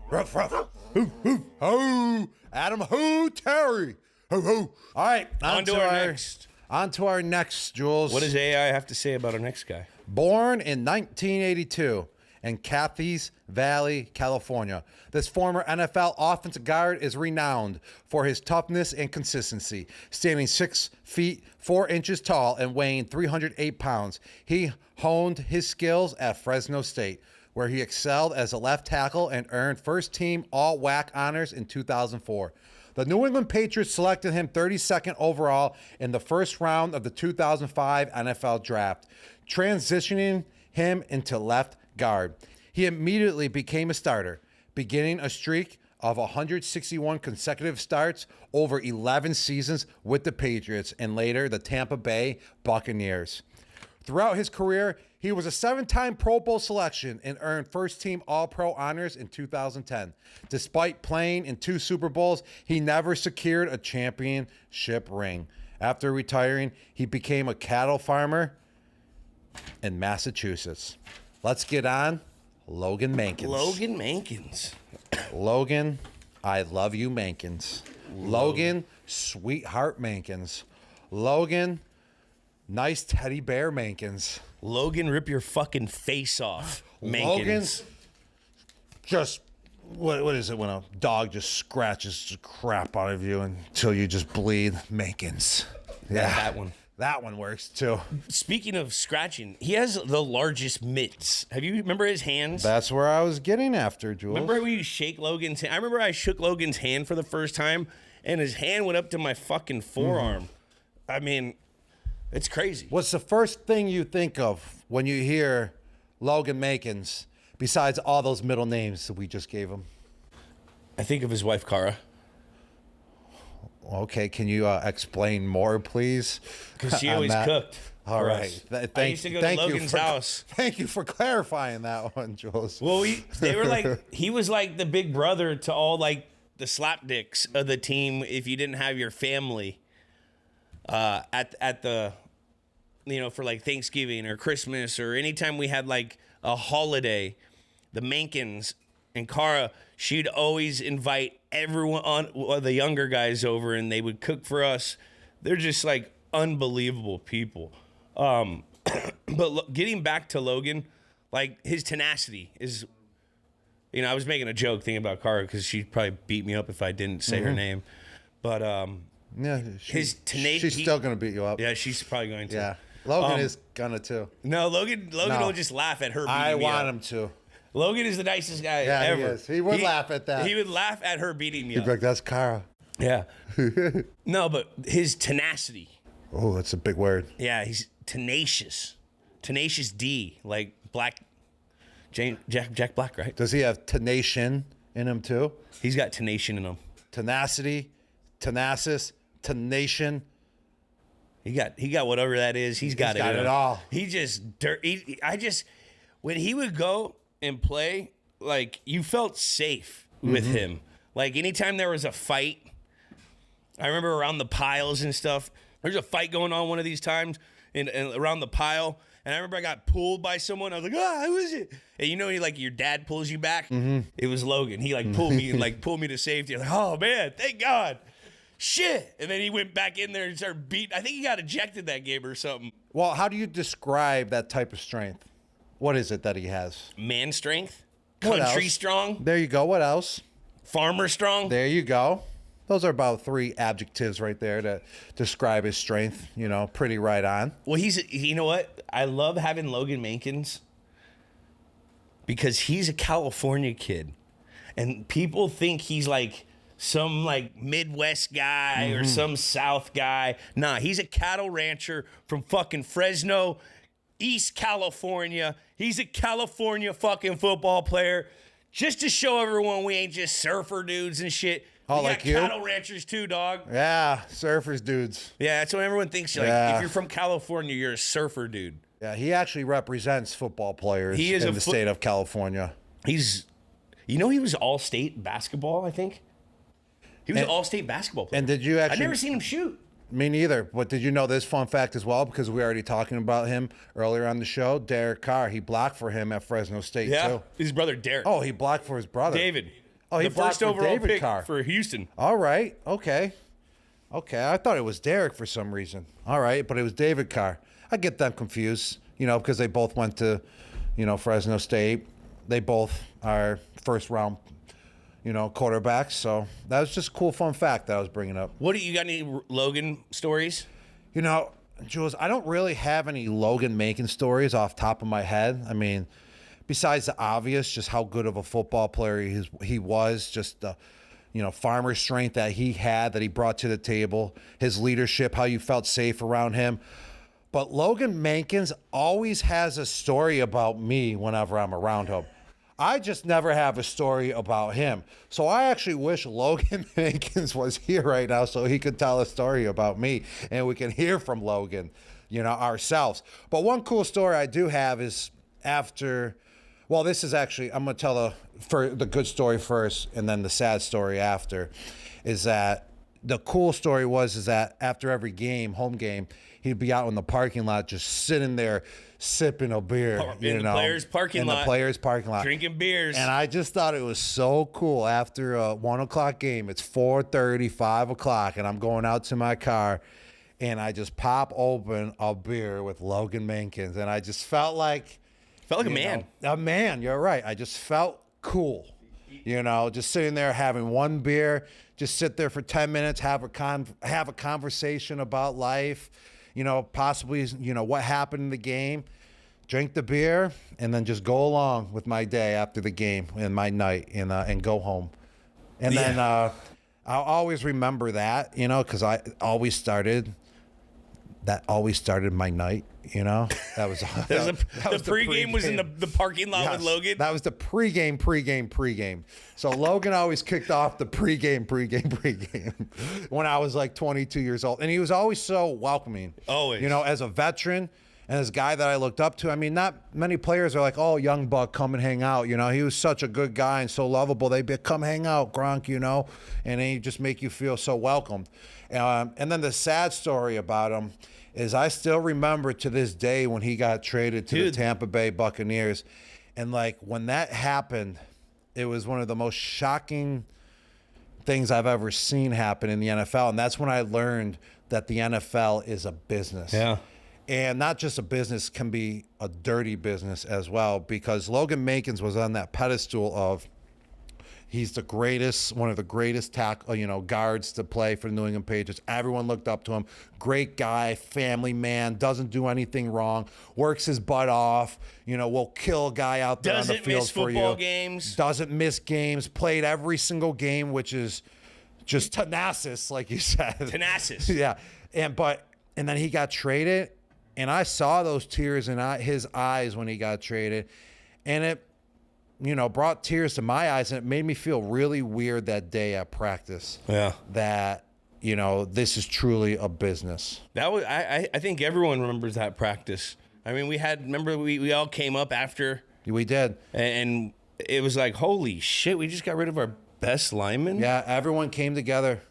Ruff, ruff. Hoo, hoo, ho. Adam Teary. Ho, ho. All right. On to our next. On to our next, Jules. What does AI have to say about our next guy? Born in 1982 in Cathays Valley, California, this former NFL offensive guard is renowned for his toughness and consistency. Standing 6 feet 4 inches tall and weighing 308 pounds, he honed his skills at Fresno State, where he excelled as a left tackle and earned first-team All-WAC honors in 2004. The New England Patriots selected him 32nd overall in the first round of the 2005 NFL Draft, transitioning him into left guard. He immediately became a starter, beginning a streak of 161 consecutive starts over 11 seasons with the Patriots and later the Tampa Bay Buccaneers. Throughout his career, he was a 7-time Pro Bowl selection and earned first-team All-Pro honors in 2010. Despite playing in 2 Super Bowls, he never secured a championship ring. After retiring, he became a cattle farmer in Massachusetts. Let's get on Logan Mankins. Logan Mankins. Logan, I love you, Mankins. Logan, sweetheart Mankins. Logan, nice teddy bear Mankins. Logan, rip your fucking face off, Mankins. Logan, just, what is it when a dog just scratches the crap out of you until you just bleed? Mankins. Yeah, that one. That one works too. Speaking of scratching, he has the largest mitts. Remember his hands? That's where I was getting after, Jules. Remember when you shake Logan's hand? I remember I shook Logan's hand for the first time, and his hand went up to my fucking forearm. I mean, it's crazy. What's the first thing you think of when you hear Logan Mankins, besides all those middle names that we just gave him? I think of his wife, Cara. Okay, can you explain more, please? Because she always cooked. All right. I used to go to Logan's house. Thank you for clarifying that one, Jules. Well, they were like, he was like the big brother to all like the slapdicks of the team. If you didn't have your family at the, for like Thanksgiving or Christmas or anytime we had like a holiday, the Mankins and Cara, she'd always invite everyone on the younger guys over, and they would cook for us. They're just like unbelievable people. But getting back to Logan, like his tenacity is, I was making a joke thinking about Cara because she'd probably beat me up if I didn't say her name. But yeah, his tenacity. She's still gonna beat you up. Yeah, she's probably going to. Yeah, Logan is gonna too. No, Logan will just laugh at her. I beating me want up. him to. Logan is the nicest guy Yeah, ever. he is. He would laugh at that. He would laugh at her beating me He'd up. be like, "That's Cara." Yeah. No, but his tenacity. Oh, that's a big word. Yeah, he's tenacious. Tenacious D, like Black. Jack Black, right? Does he have tenation in him too? He's got tenation in him. Tenacity, tenacis, tenation. He got whatever that is. He's got it all. He just when he would go and play, like you felt safe with him. Like anytime there was a fight, I remember around the piles and stuff. There's a fight going on one of these times and around the pile. And I remember I got pulled by someone. I was like, who is it? And like your dad pulls you back. It was Logan. He like pulled me and like pulled me to safety. I was like, oh man, thank God. Shit. And then he went back in there and started beating. I think he got ejected that game or something. Well, how do you describe that type of strength? What is it that he has? Man strength. What Country else? strong. There you go. What else? Farmer strong. There you go. Those are about 3 adjectives right there to describe his strength. Pretty right on. Well, you know what? I love having Logan Mankins because he's a California kid. And people think he's like some like Midwest guy or some South guy. Nah, he's a cattle rancher from fucking Fresno, East California. He's a California fucking football player. Just to show everyone we ain't just surfer dudes and shit. Oh, we like got you? cattle ranchers too, dog. Yeah, surfers dudes. Yeah, that's what everyone thinks. Like, Yeah. if you're from California, you're a surfer dude. Yeah, he actually represents football players in the state of California. He was all-state basketball, I think. He was an all-state basketball player. And did you actually... I've never seen him shoot. Me neither. But did you know this fun fact as well? Because we were already talking about him earlier on the show. Derek Carr, he blocked for him at Fresno State, too. His brother Derek. Oh, he blocked for his brother. David. Oh, he the first blocked for overall David pick Carr. for Houston. All right. Okay. I thought it was Derek for some reason. All right. But it was David Carr. I get them confused, because they both went to, Fresno State. They both are first-round, quarterbacks. So that was just a cool fun fact that I was bringing up. What do you got? Any Logan stories? Jules, I don't really have any Logan Mankins stories off top of my head. I mean, besides the obvious, just how good of a football player he was, just the farmer strength that he had, that he brought to the table, his leadership, how you felt safe around him. But Logan Mankins always has a story about me whenever I'm around him. I just never have a story about him. So I actually wish Logan Mankins was here right now so he could tell a story about me and we can hear from Logan, ourselves. But one cool story I do have is this is actually, I'm going to tell the good story first and then the sad story after, is that the cool story is that after every game, home game, he'd be out in the parking lot just sitting there sipping a beer. In the players' parking lot. Drinking beers. And I just thought it was so cool. After a 1 o'clock game, it's 4:30, 5 o'clock, and I'm going out to my car, and I just pop open a beer with Logan Mankins, and I just felt like a man. A man, you're right. I just felt cool. Just sitting there having one beer, just sit there for 10 minutes, have a conversation about life, possibly, what happened in the game, drink the beer, and then just go along with my day after the game and my night and go home. And then I'll always remember that, because that always started my night. That was the pregame was in the parking lot with Logan. That was the pregame. So Logan always kicked off the pregame when I was like 22 years old, and he was always so welcoming. Always, as a veteran and as a guy that I looked up to. I mean, not many players are like, "Oh, young buck, come and hang out." He was such a good guy and so lovable. They'd be, "Come hang out, Gronk," and he just make you feel so welcomed. And then the sad story about him is I still remember to this day when he got traded to the Tampa Bay Buccaneers. And when that happened, it was one of the most shocking things I've ever seen happen in the NFL. And that's when I learned that the NFL is a business. Yeah. And not just a business, can be a dirty business as well, because Logan Mankins was on that pedestal of he's the greatest, one of the greatest guards to play for the New England Patriots. Everyone looked up to him. Great guy, family man, doesn't do anything wrong, works his butt off, will kill a guy out there on the field for you. Doesn't miss football games. Doesn't miss games, played every single game, which is just tenacious, like you said. Tenacious. Yeah. And then he got traded, and I saw those tears in his eyes when he got traded, and it brought tears to my eyes, and it made me feel really weird that day at practice. Yeah. That, this is truly a business. That was, I think everyone remembers that practice. I mean, we all came up after. We did. And it was like, holy shit, we just got rid of our best lineman? Yeah, everyone came together,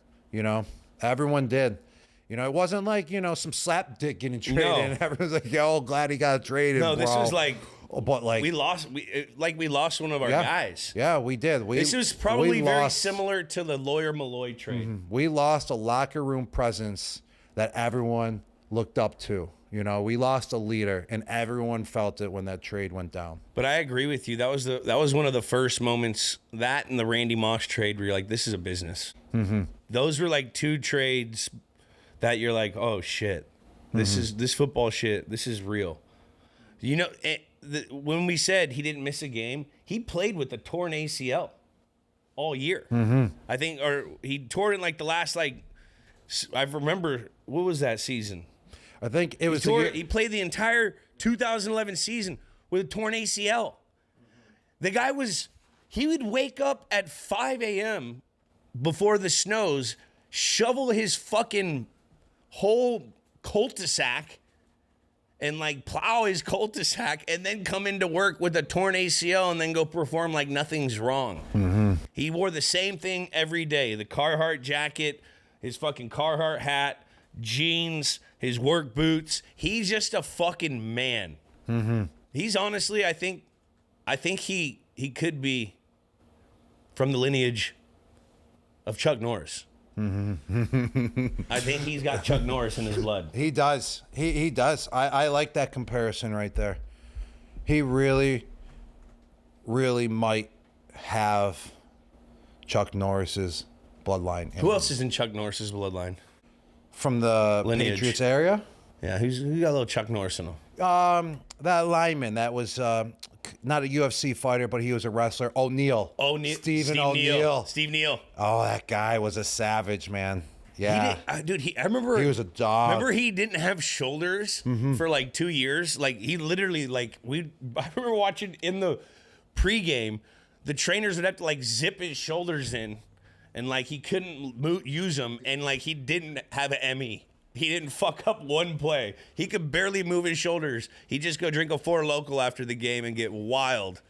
Everyone did. It wasn't like, some slapdick getting traded. No. And everyone's like, yo, glad he got traded, No, bro. this was like... But we lost one of our guys. Yeah, we did. This was probably very similar to the Lawyer Malloy trade. Mm-hmm. We lost a locker room presence that everyone looked up to. We lost a leader, and everyone felt it when that trade went down. But I agree with you. That was one of the first moments, that and the Randy Moss trade, where you're like, this is a business. Mm-hmm. Those were like two trades that you're like, oh shit, this football shit. This is real. When we said he didn't miss a game, he played with a torn ACL all year. Mm-hmm. I think, or he tore it in the last, I remember, what was that season? I think it was. He played the entire 2011 season with a torn ACL. The guy he would wake up at 5 a.m. before the snows, shovel his fucking whole cul-de-sac, and plow his cul-de-sac, and then come into work with a torn ACL and then go perform like nothing's wrong. Mm-hmm. He wore the same thing every day. The Carhartt jacket, his fucking Carhartt hat, jeans, his work boots. He's just a fucking man. Mm-hmm. He's honestly, I think he could be from the lineage of Chuck Norris. Mm-hmm. I think he's got Chuck Norris in his blood. He does. He does. I like that comparison right there. He really, really might have Chuck Norris's bloodline. Who else is in Chuck Norris's bloodline? From the lineage. Patriots area? Yeah, who got a little Chuck Norris in him? That lineman that was not a UFC fighter, but he was a wrestler. Steve O'Neal. Steve Neal. Oh, that guy was a savage, man. Yeah. Dude, I remember he was a dog. Remember he didn't have shoulders for like 2 years? Like he literally I remember watching in the pregame, the trainers would have to like zip his shoulders in and like he couldn't use them and like he didn't have an ME. He didn't fuck up one play. He could barely move his shoulders. He'd just go drink a Four Loko after the game and get wild.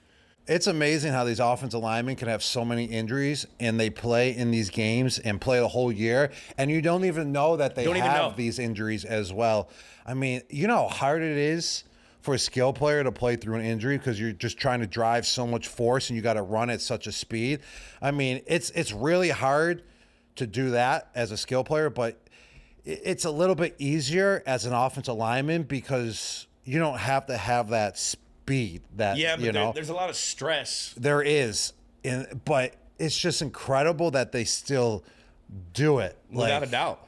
It's amazing how these offensive linemen can have so many injuries and they play in these games and play the whole year, and you don't even know that they have these injuries as well. I mean, you know how hard it is for a skill player to play through an injury because you're just trying to drive so much force and you got to run at such a speed. I mean, it's really hard to do that as a skill player, but it's a little bit easier as an offensive lineman because you don't have to have that speed that, there's a lot of stress. There is, but it's just incredible that they still do it. Without a doubt.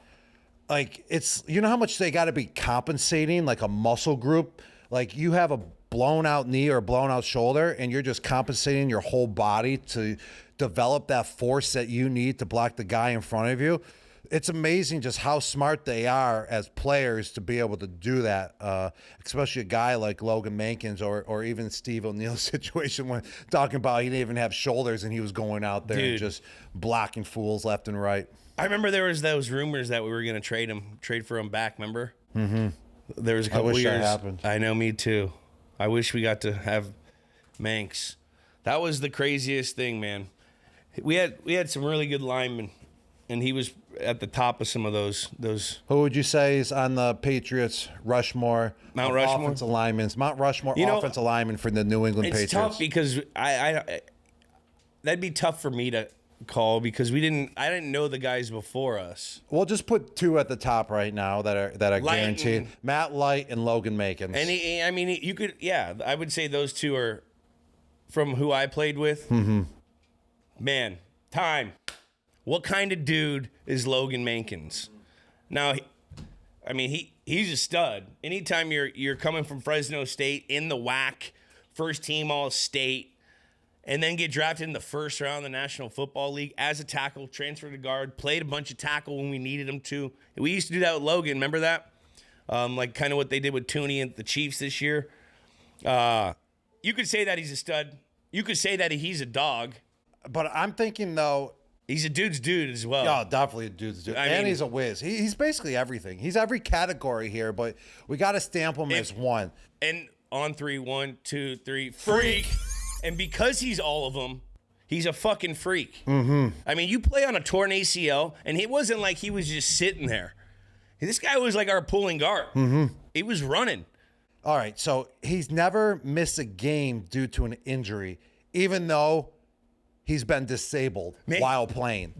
Like, it's, you know how much they got to be compensating, like a muscle group? Like, you have a blown out knee or blown out shoulder, and you're just compensating your whole body to develop that force that you need to block the guy in front of you. It's amazing just how smart they are as players to be able to do that, especially a guy like Logan Mankins or even Steve O'Neal's situation when talking about he didn't even have shoulders and he was going out there and just blocking fools left and right. I remember there was those rumors that we were going to trade for him back, remember? Mm-hmm. There was a couple years. I wish that happened. I know, me too. I wish we got to have Manx. That was the craziest thing, man. We had some really good linemen, and he was at the top of some of those. Who would you say is on the Patriots Rushmore? Mount Rushmore? Offensive linemen. Mount Rushmore offensive lineman for the New England Patriots. It's tough because I that'd be tough for me to call because I didn't know the guys before us. We'll just put two at the top right now that are guaranteed. Matt Light and Logan Mankins. And you could, I would say those two are from who I played with. Mm-hmm. Man, time. What kind of dude is Logan Mankins? Now, he's a stud. Anytime you're coming from Fresno State in the WAC, first team All-State, and then get drafted in the first round of the National Football League as a tackle, transferred to guard, played a bunch of tackle when we needed him to. We used to do that with Logan. Remember that? Like kind of what they did with Tooney and the Chiefs this year. You could say that he's a stud. You could say that he's a dog. But I'm thinking, though, he's a dude's dude as well. Oh, definitely a dude's dude. And he's a whiz. He's basically everything. He's every category here, but we got to stamp him as one. And on 3, 1, 2, 3, freak. And because he's all of them, he's a fucking freak. Mm-hmm. I mean, you play on a torn ACL, and it wasn't like he was just sitting there. This guy was like our pulling guard. Mm-hmm. He was running. All right, so he's never missed a game due to an injury, even though he's been disabled while playing.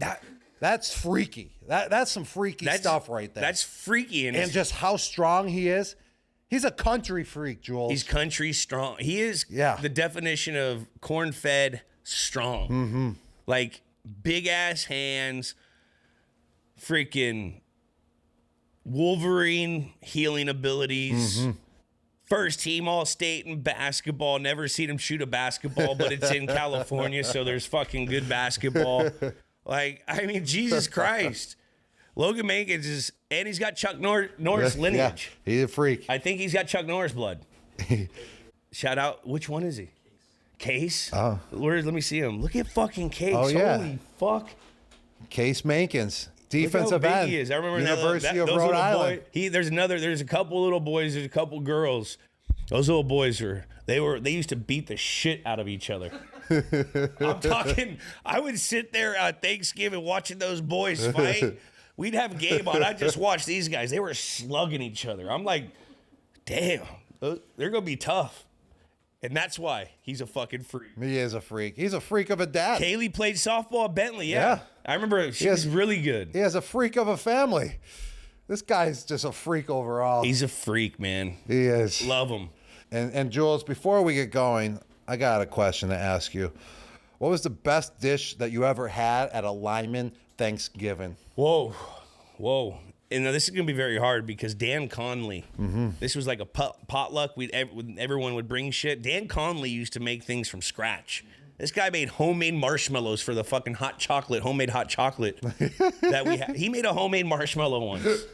That's freaky. That's some freaky stuff right there. That's freaky. And just how strong he is. He's a country freak, Jules. He's country strong. He is the definition of corn-fed strong. Mm-hmm. Like, big-ass hands, freaking Wolverine healing abilities. Mm-hmm. First team All-State in basketball. Never seen him shoot a basketball, but it's in California, so there's fucking good basketball. Like, I mean, Jesus Christ. Logan Mankins and he's got Chuck Norris lineage. Yeah, he's a freak. I think he's got Chuck Norris blood. Shout out, which one is he? Case? Oh. Let me see him. Look at fucking Case. Oh, yeah. Holy fuck. Case Mankins. Defensive end. He is. I remember University of Rhode Island. There's a couple little boys, there's a couple girls. Those little boys they used to beat the shit out of each other. I'm talking, I would sit there at Thanksgiving watching those boys fight. We'd have a game on. I'd just watch these guys. They were slugging each other. I'm like, damn, they're going to be tough. And that's why he's a fucking freak. He is a freak. He's a freak of a dad. Kaylee played softball at Bentley, yeah. I remember she was really good. He has a freak of a family. This guy's just a freak overall. He's a freak, man. He is. Love him. And Jules, before we get going, I got a question to ask you. What was the best dish that you ever had at a lineman Thanksgiving? Whoa. and this is going to be very hard because Dan Conley, this was like a potluck. Everyone would bring shit. Dan Conley used to make things from scratch. This guy made homemade marshmallows for the fucking homemade hot chocolate that we had. He made a homemade marshmallow once.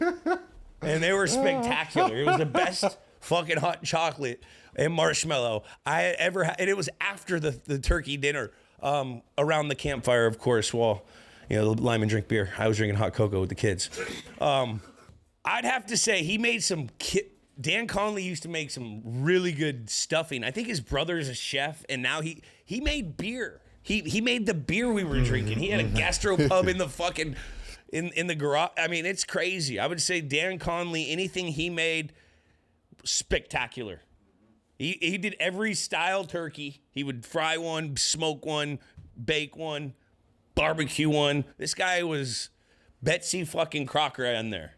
And they were spectacular. It was the best fucking hot chocolate and marshmallow I had ever had. And it was after the turkey dinner, around the campfire, of course, while, the Lineman drink beer. I was drinking hot cocoa with the kids. I'd have to say he made Dan Conley used to make some really good stuffing. I think his brother is a chef, and now he made beer. He made the beer we were drinking. He had a gastropub in the fucking in the garage. I mean, it's crazy. I would say Dan Conley, anything he made, spectacular. He did every style turkey. He would fry one, smoke one, bake one, barbecue one. This guy was Betsy fucking Crocker in there.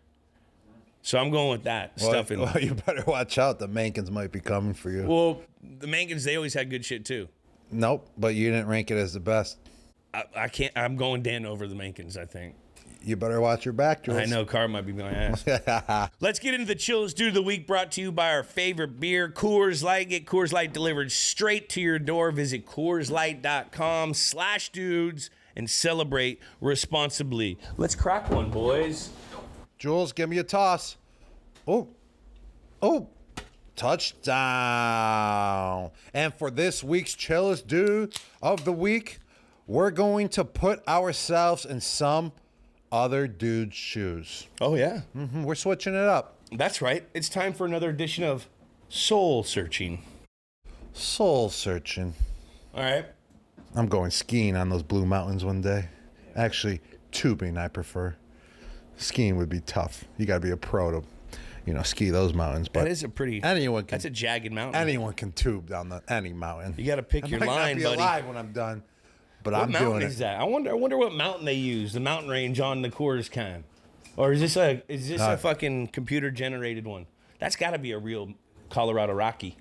So I'm going with that. Stuffing. Well, you better watch out. The Mankins might be coming for you. Well, the Mankins, they always had good shit too. Nope, but you didn't rank it as the best. I can't. I'm going Dan over the Mankins, I think. You better watch your back, Jules. I know Carr might be my ass. Let's get into the Chillest Dude of the Week, brought to you by our favorite beer, Coors Light. Get Coors Light delivered straight to your door. Visit CoorsLight.com/dudes and celebrate responsibly. Let's crack one, boys. Jules, give me a toss. Oh, touchdown. And for this week's Chillest Dude of the Week, we're going to put ourselves in some other dude's shoes. Oh, yeah. We're switching it up. That's right. It's time for another edition of Soul Searching. Soul searching. All right. I'm going skiing on those blue mountains one day. Actually, tubing I prefer. Skiing would be tough. You got to be a pro to, ski those mountains. But that is a pretty. Anyone can. That's a jagged mountain. Anyone can tube down any mountain. You got to pick your line, I might not be buddy. alive when I'm done, but What I'm mountain doing is it. that? I wonder what mountain they use. The mountain range on the Coors can, or is this a fucking computer generated one? That's got to be a real Colorado Rocky.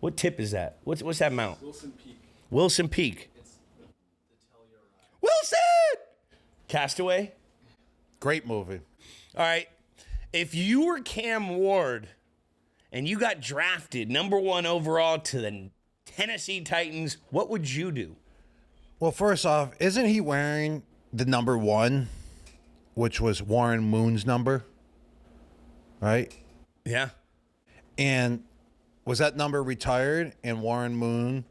What tip is that? What's that mount? Wilson Peak. Wilson Peak. It's the Telluride. Wilson. Castaway. Great movie. All right. If you were Cam Ward and you got drafted #1 overall to the Tennessee Titans, what would you do? Well, first off, isn't he wearing the number 1, which was Warren Moon's number? Right? Yeah. And was that number retired and Warren Moon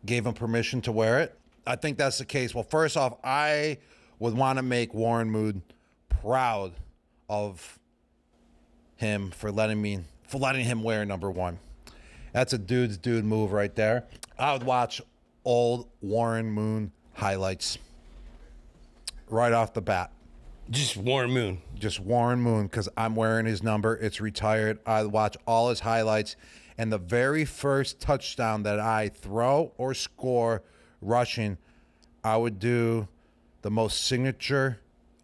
gave him permission to wear it? I think that's the case. Well, first off, I would want to make Warren Moon proud of him for letting him wear number 1. That's a dude's dude move right there. I would watch old Warren Moon highlights right off the bat. Just Warren Moon. Just Warren Moon, because I'm wearing his number. It's retired. I watch all his highlights. And the very first touchdown that I throw or score rushing, I would do the most signature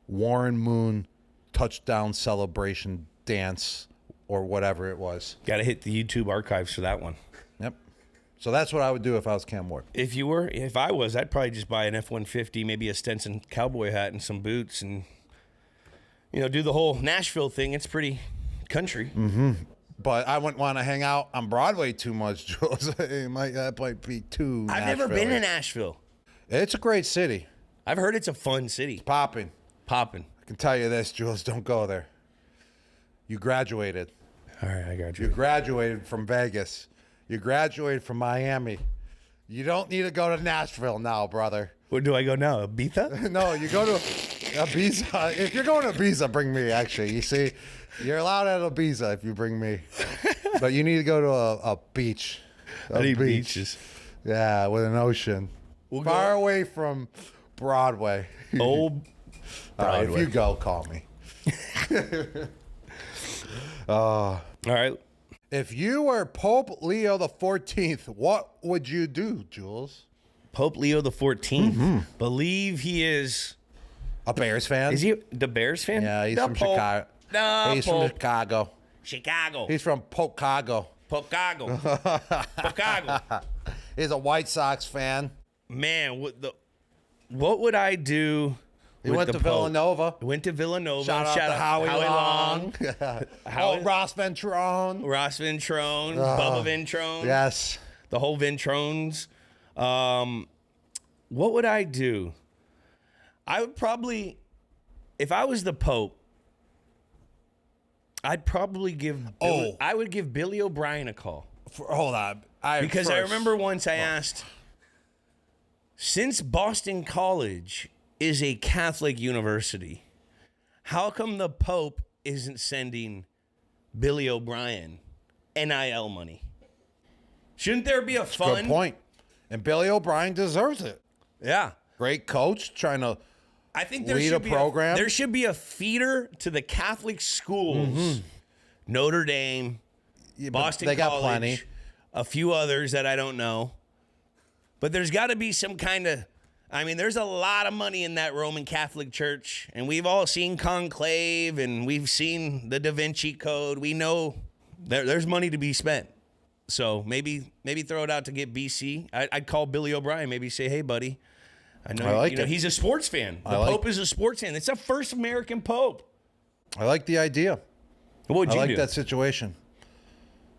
Warren Moon touchdown celebration dance or whatever it was. Got to hit the YouTube archives for that one. Yep. So that's what I would do if I was Cam Ward. If I was, I'd probably just buy an F-150, maybe a Stetson cowboy hat and some boots and, do the whole Nashville thing. It's pretty country. Mm-hmm. But I wouldn't want to hang out on Broadway too much, Jules. That might be too I've never been in Nashville. It's a great city. I've heard it's a fun city. Popping. Popping. I can tell you this, Jules, don't go there. You graduated. All right, I got You you. graduated from Vegas. You graduated from Miami. You don't need to go to Nashville now, brother. Where do I go now? Ibiza? No, you go to Ibiza. If you're going to Ibiza, bring me, actually. You see, you're allowed at Ibiza if you bring me. But you need to go to a beach. I need beaches. Yeah, with an ocean. We'll Far go. away from Broadway. Old All right, if Broadway. you go, call me. All right. If you were Pope Leo the 14th, what would you do, Jules? Pope Leo the 14th. Believe he is. A Bears fan? Is he the Bears fan? Yeah, he's The from Pope. Chicago. The He's from Pope. Chicago. Chicago. He's from Chicago. Chicago. Chicago. He's a White Sox fan. Man, what would I do He with went the to Pope. Villanova. Went to Villanova. Shout out to Howie Long. Ross Ventrone. Ross Ventrone. Bubba Ventrone. Yes. The whole Ventrones. What would I do? I would probably, if I was the Pope, I'd probably give. I would give Billy O'Brien a call. Hold on. Because I remember once I asked, since Boston College is a Catholic university, how come the Pope isn't sending Billy O'Brien NIL money? Shouldn't there be a fund? Good point. And Billy O'Brien deserves it. Yeah. Great coach, trying to I think there lead should a be program. there should be a feeder to the Catholic schools. Notre Dame, Yeah, but Boston they got College, plenty. a few others that I don't know. But there's got to be some kind of, I mean, there's a lot of money in that Roman Catholic Church, and we've all seen Conclave, and we've seen the Da Vinci Code. We know there's money to be spent. So maybe throw it out to get BC. I'd call Billy O'Brien, maybe say, hey, buddy, I know, like you know it. he's a sports fan. The Pope is a sports fan. It's the first American Pope. I like the idea. What would I you like do? that situation.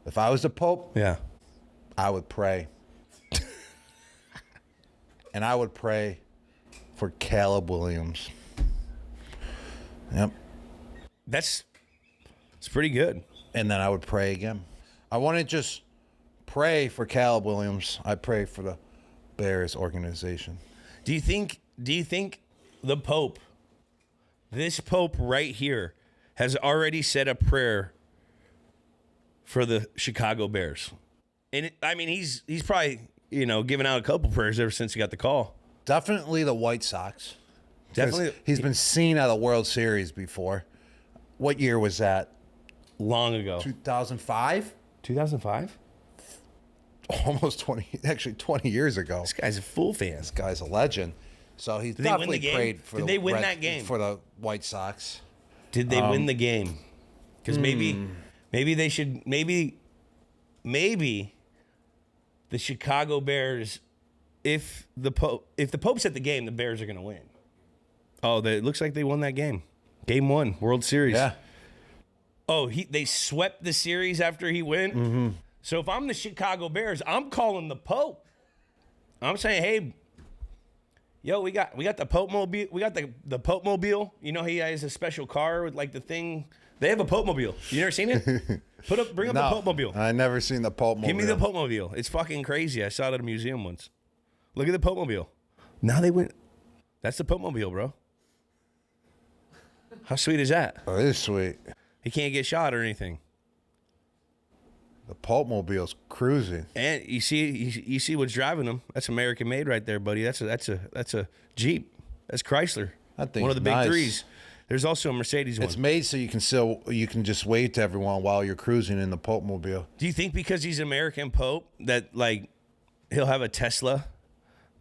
If I was the Pope, Yeah. I would pray. And I would pray for Caleb Williams. Yep. It's pretty good. And then I would pray again. I wouldn't just pray for Caleb Williams. I pray for the Bears organization. Do you think the Pope, this Pope right here, has already said a prayer for the Chicago Bears? And he's probably, given out a couple prayers ever since he got the call. Definitely the White Sox. Definitely. He's been seen at the World Series before. What year was that? Long ago. 2005? 2005? Almost 20 years ago. This guy's a full fan. This guy's a legend. So he's Did they win definitely the game? prayed for Did the they win that game? for the White Sox. Did they win the game? Because maybe they should, maybe the Chicago Bears, if the Pope's at the game, the Bears are going to win. Oh, it looks like they won that game. Game 1, World Series. Yeah. Oh, they swept the series after he went. Mm-hmm. So if I'm the Chicago Bears, I'm calling the Pope. I'm saying, hey, yo, we got the Pope mobile. We got the Pope mobile. You know, he has a special car with like the thing. They have a Pope mobile. You never seen it? Bring up the Pope mobile. I never seen the Pope mobile. Give me the Pope mobile. It's fucking crazy. I saw it at a museum once. Look at the Pope mobile. Now they went. That's the Pope mobile, bro. How sweet is that? Oh, it is sweet. He can't get shot or anything. The Pope mobile's cruising. And you see what's driving them. That's American made right there, buddy. That's a Jeep. That's Chrysler. That thing's one of the big nice. threes. There's also a Mercedes one. It's made so you can just wave to everyone while you're cruising in the Pope mobile. Do you think because he's American Pope that like he'll have a Tesla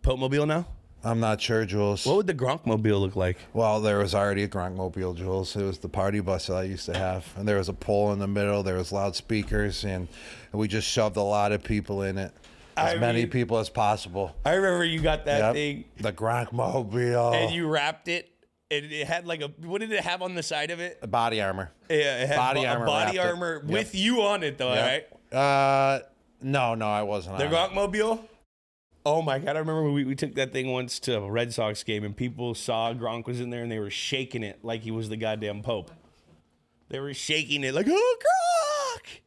Pope mobile now? I'm not sure, Jules. What would the Gronk mobile look like? Well, there was already a Gronk mobile, Jules. It was the party bus that I used to have. And there was a pole in the middle. There was loudspeakers. And we just shoved a lot of people in it. As many people as possible. I remember you got that thing. The Gronk mobile. And you wrapped it. And it had like what did it have on the side of it? Body armor. Yeah, it had Body armor body wrapped it. armor Yep. with you on it, though, Yep. right? No, I wasn't. The on Gronk it. mobile? Oh, my God. I remember we took that thing once to a Red Sox game, and people saw Gronk was in there, and they were shaking it like he was the goddamn Pope. They were shaking it like, oh, Gronk!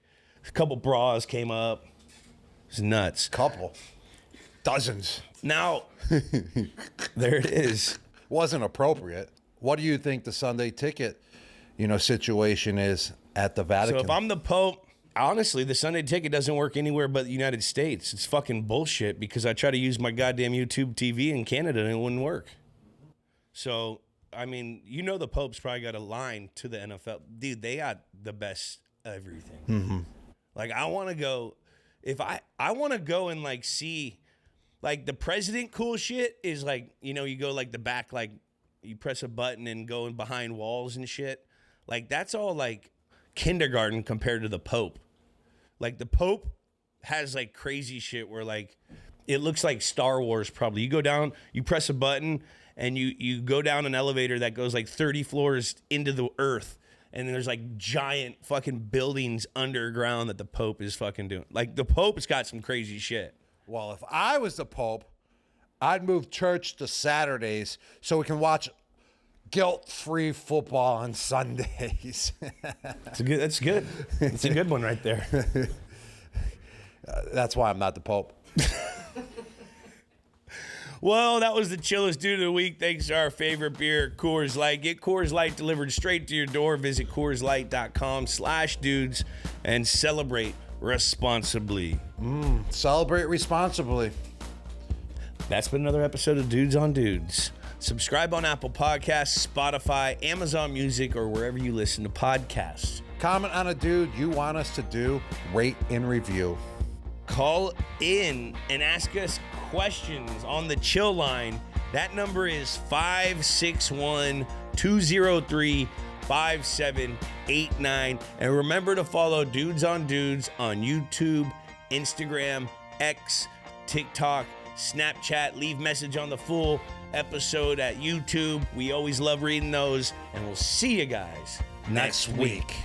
A couple bras came up. It was nuts. Couple. Dozens. Now, there it is. Wasn't appropriate. What do you think the Sunday ticket, situation is at the Vatican? So if I'm the Pope, honestly, the Sunday ticket doesn't work anywhere but the United States. It's fucking bullshit because I try to use my goddamn YouTube TV in Canada and it wouldn't work. So, I mean, the Pope's probably got a line to the NFL. Dude, they got the best everything. Mm-hmm. Like, I want to go, I want to go and like see, like the president cool shit is like, you go like the back, like you press a button and go in behind walls and shit. Like that's all like kindergarten compared to the Pope. Like the Pope has like crazy shit where like it looks like Star Wars probably. You go down, you press a button and you go down an elevator that goes like 30 floors into the earth, and then there's like giant fucking buildings underground that the Pope is fucking doing. Like the Pope's got some crazy shit. Well, if I was the Pope, I'd move church to Saturdays so we can watch guilt-free football on Sundays. That's good. That's a good one right there. That's why I'm not the Pope. Well, that was the chillest dude of the week. Thanks to our favorite beer, Coors Light. Get Coors Light delivered straight to your door. Visit CoorsLight.com/dudes and celebrate responsibly. Celebrate responsibly. That's been another episode of Dudes on Dudes. Subscribe on Apple Podcasts, Spotify, Amazon Music, or wherever you listen to podcasts. Comment on a dude you want us to do. Rate and review. Call in and ask us questions on the chill line. That number is 561-203-5789. And remember to follow Dudes on Dudes on YouTube, Instagram, X, TikTok, Snapchat. Leave message on the full episode at YouTube. We always love reading those. And we'll see you guys next week.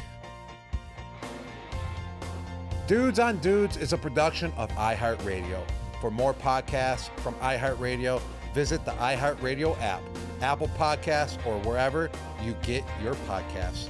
Dudes on Dudes is a production of iHeartRadio. For more podcasts from iHeartRadio, visit the iHeartRadio app, Apple Podcasts, or wherever you get your podcasts.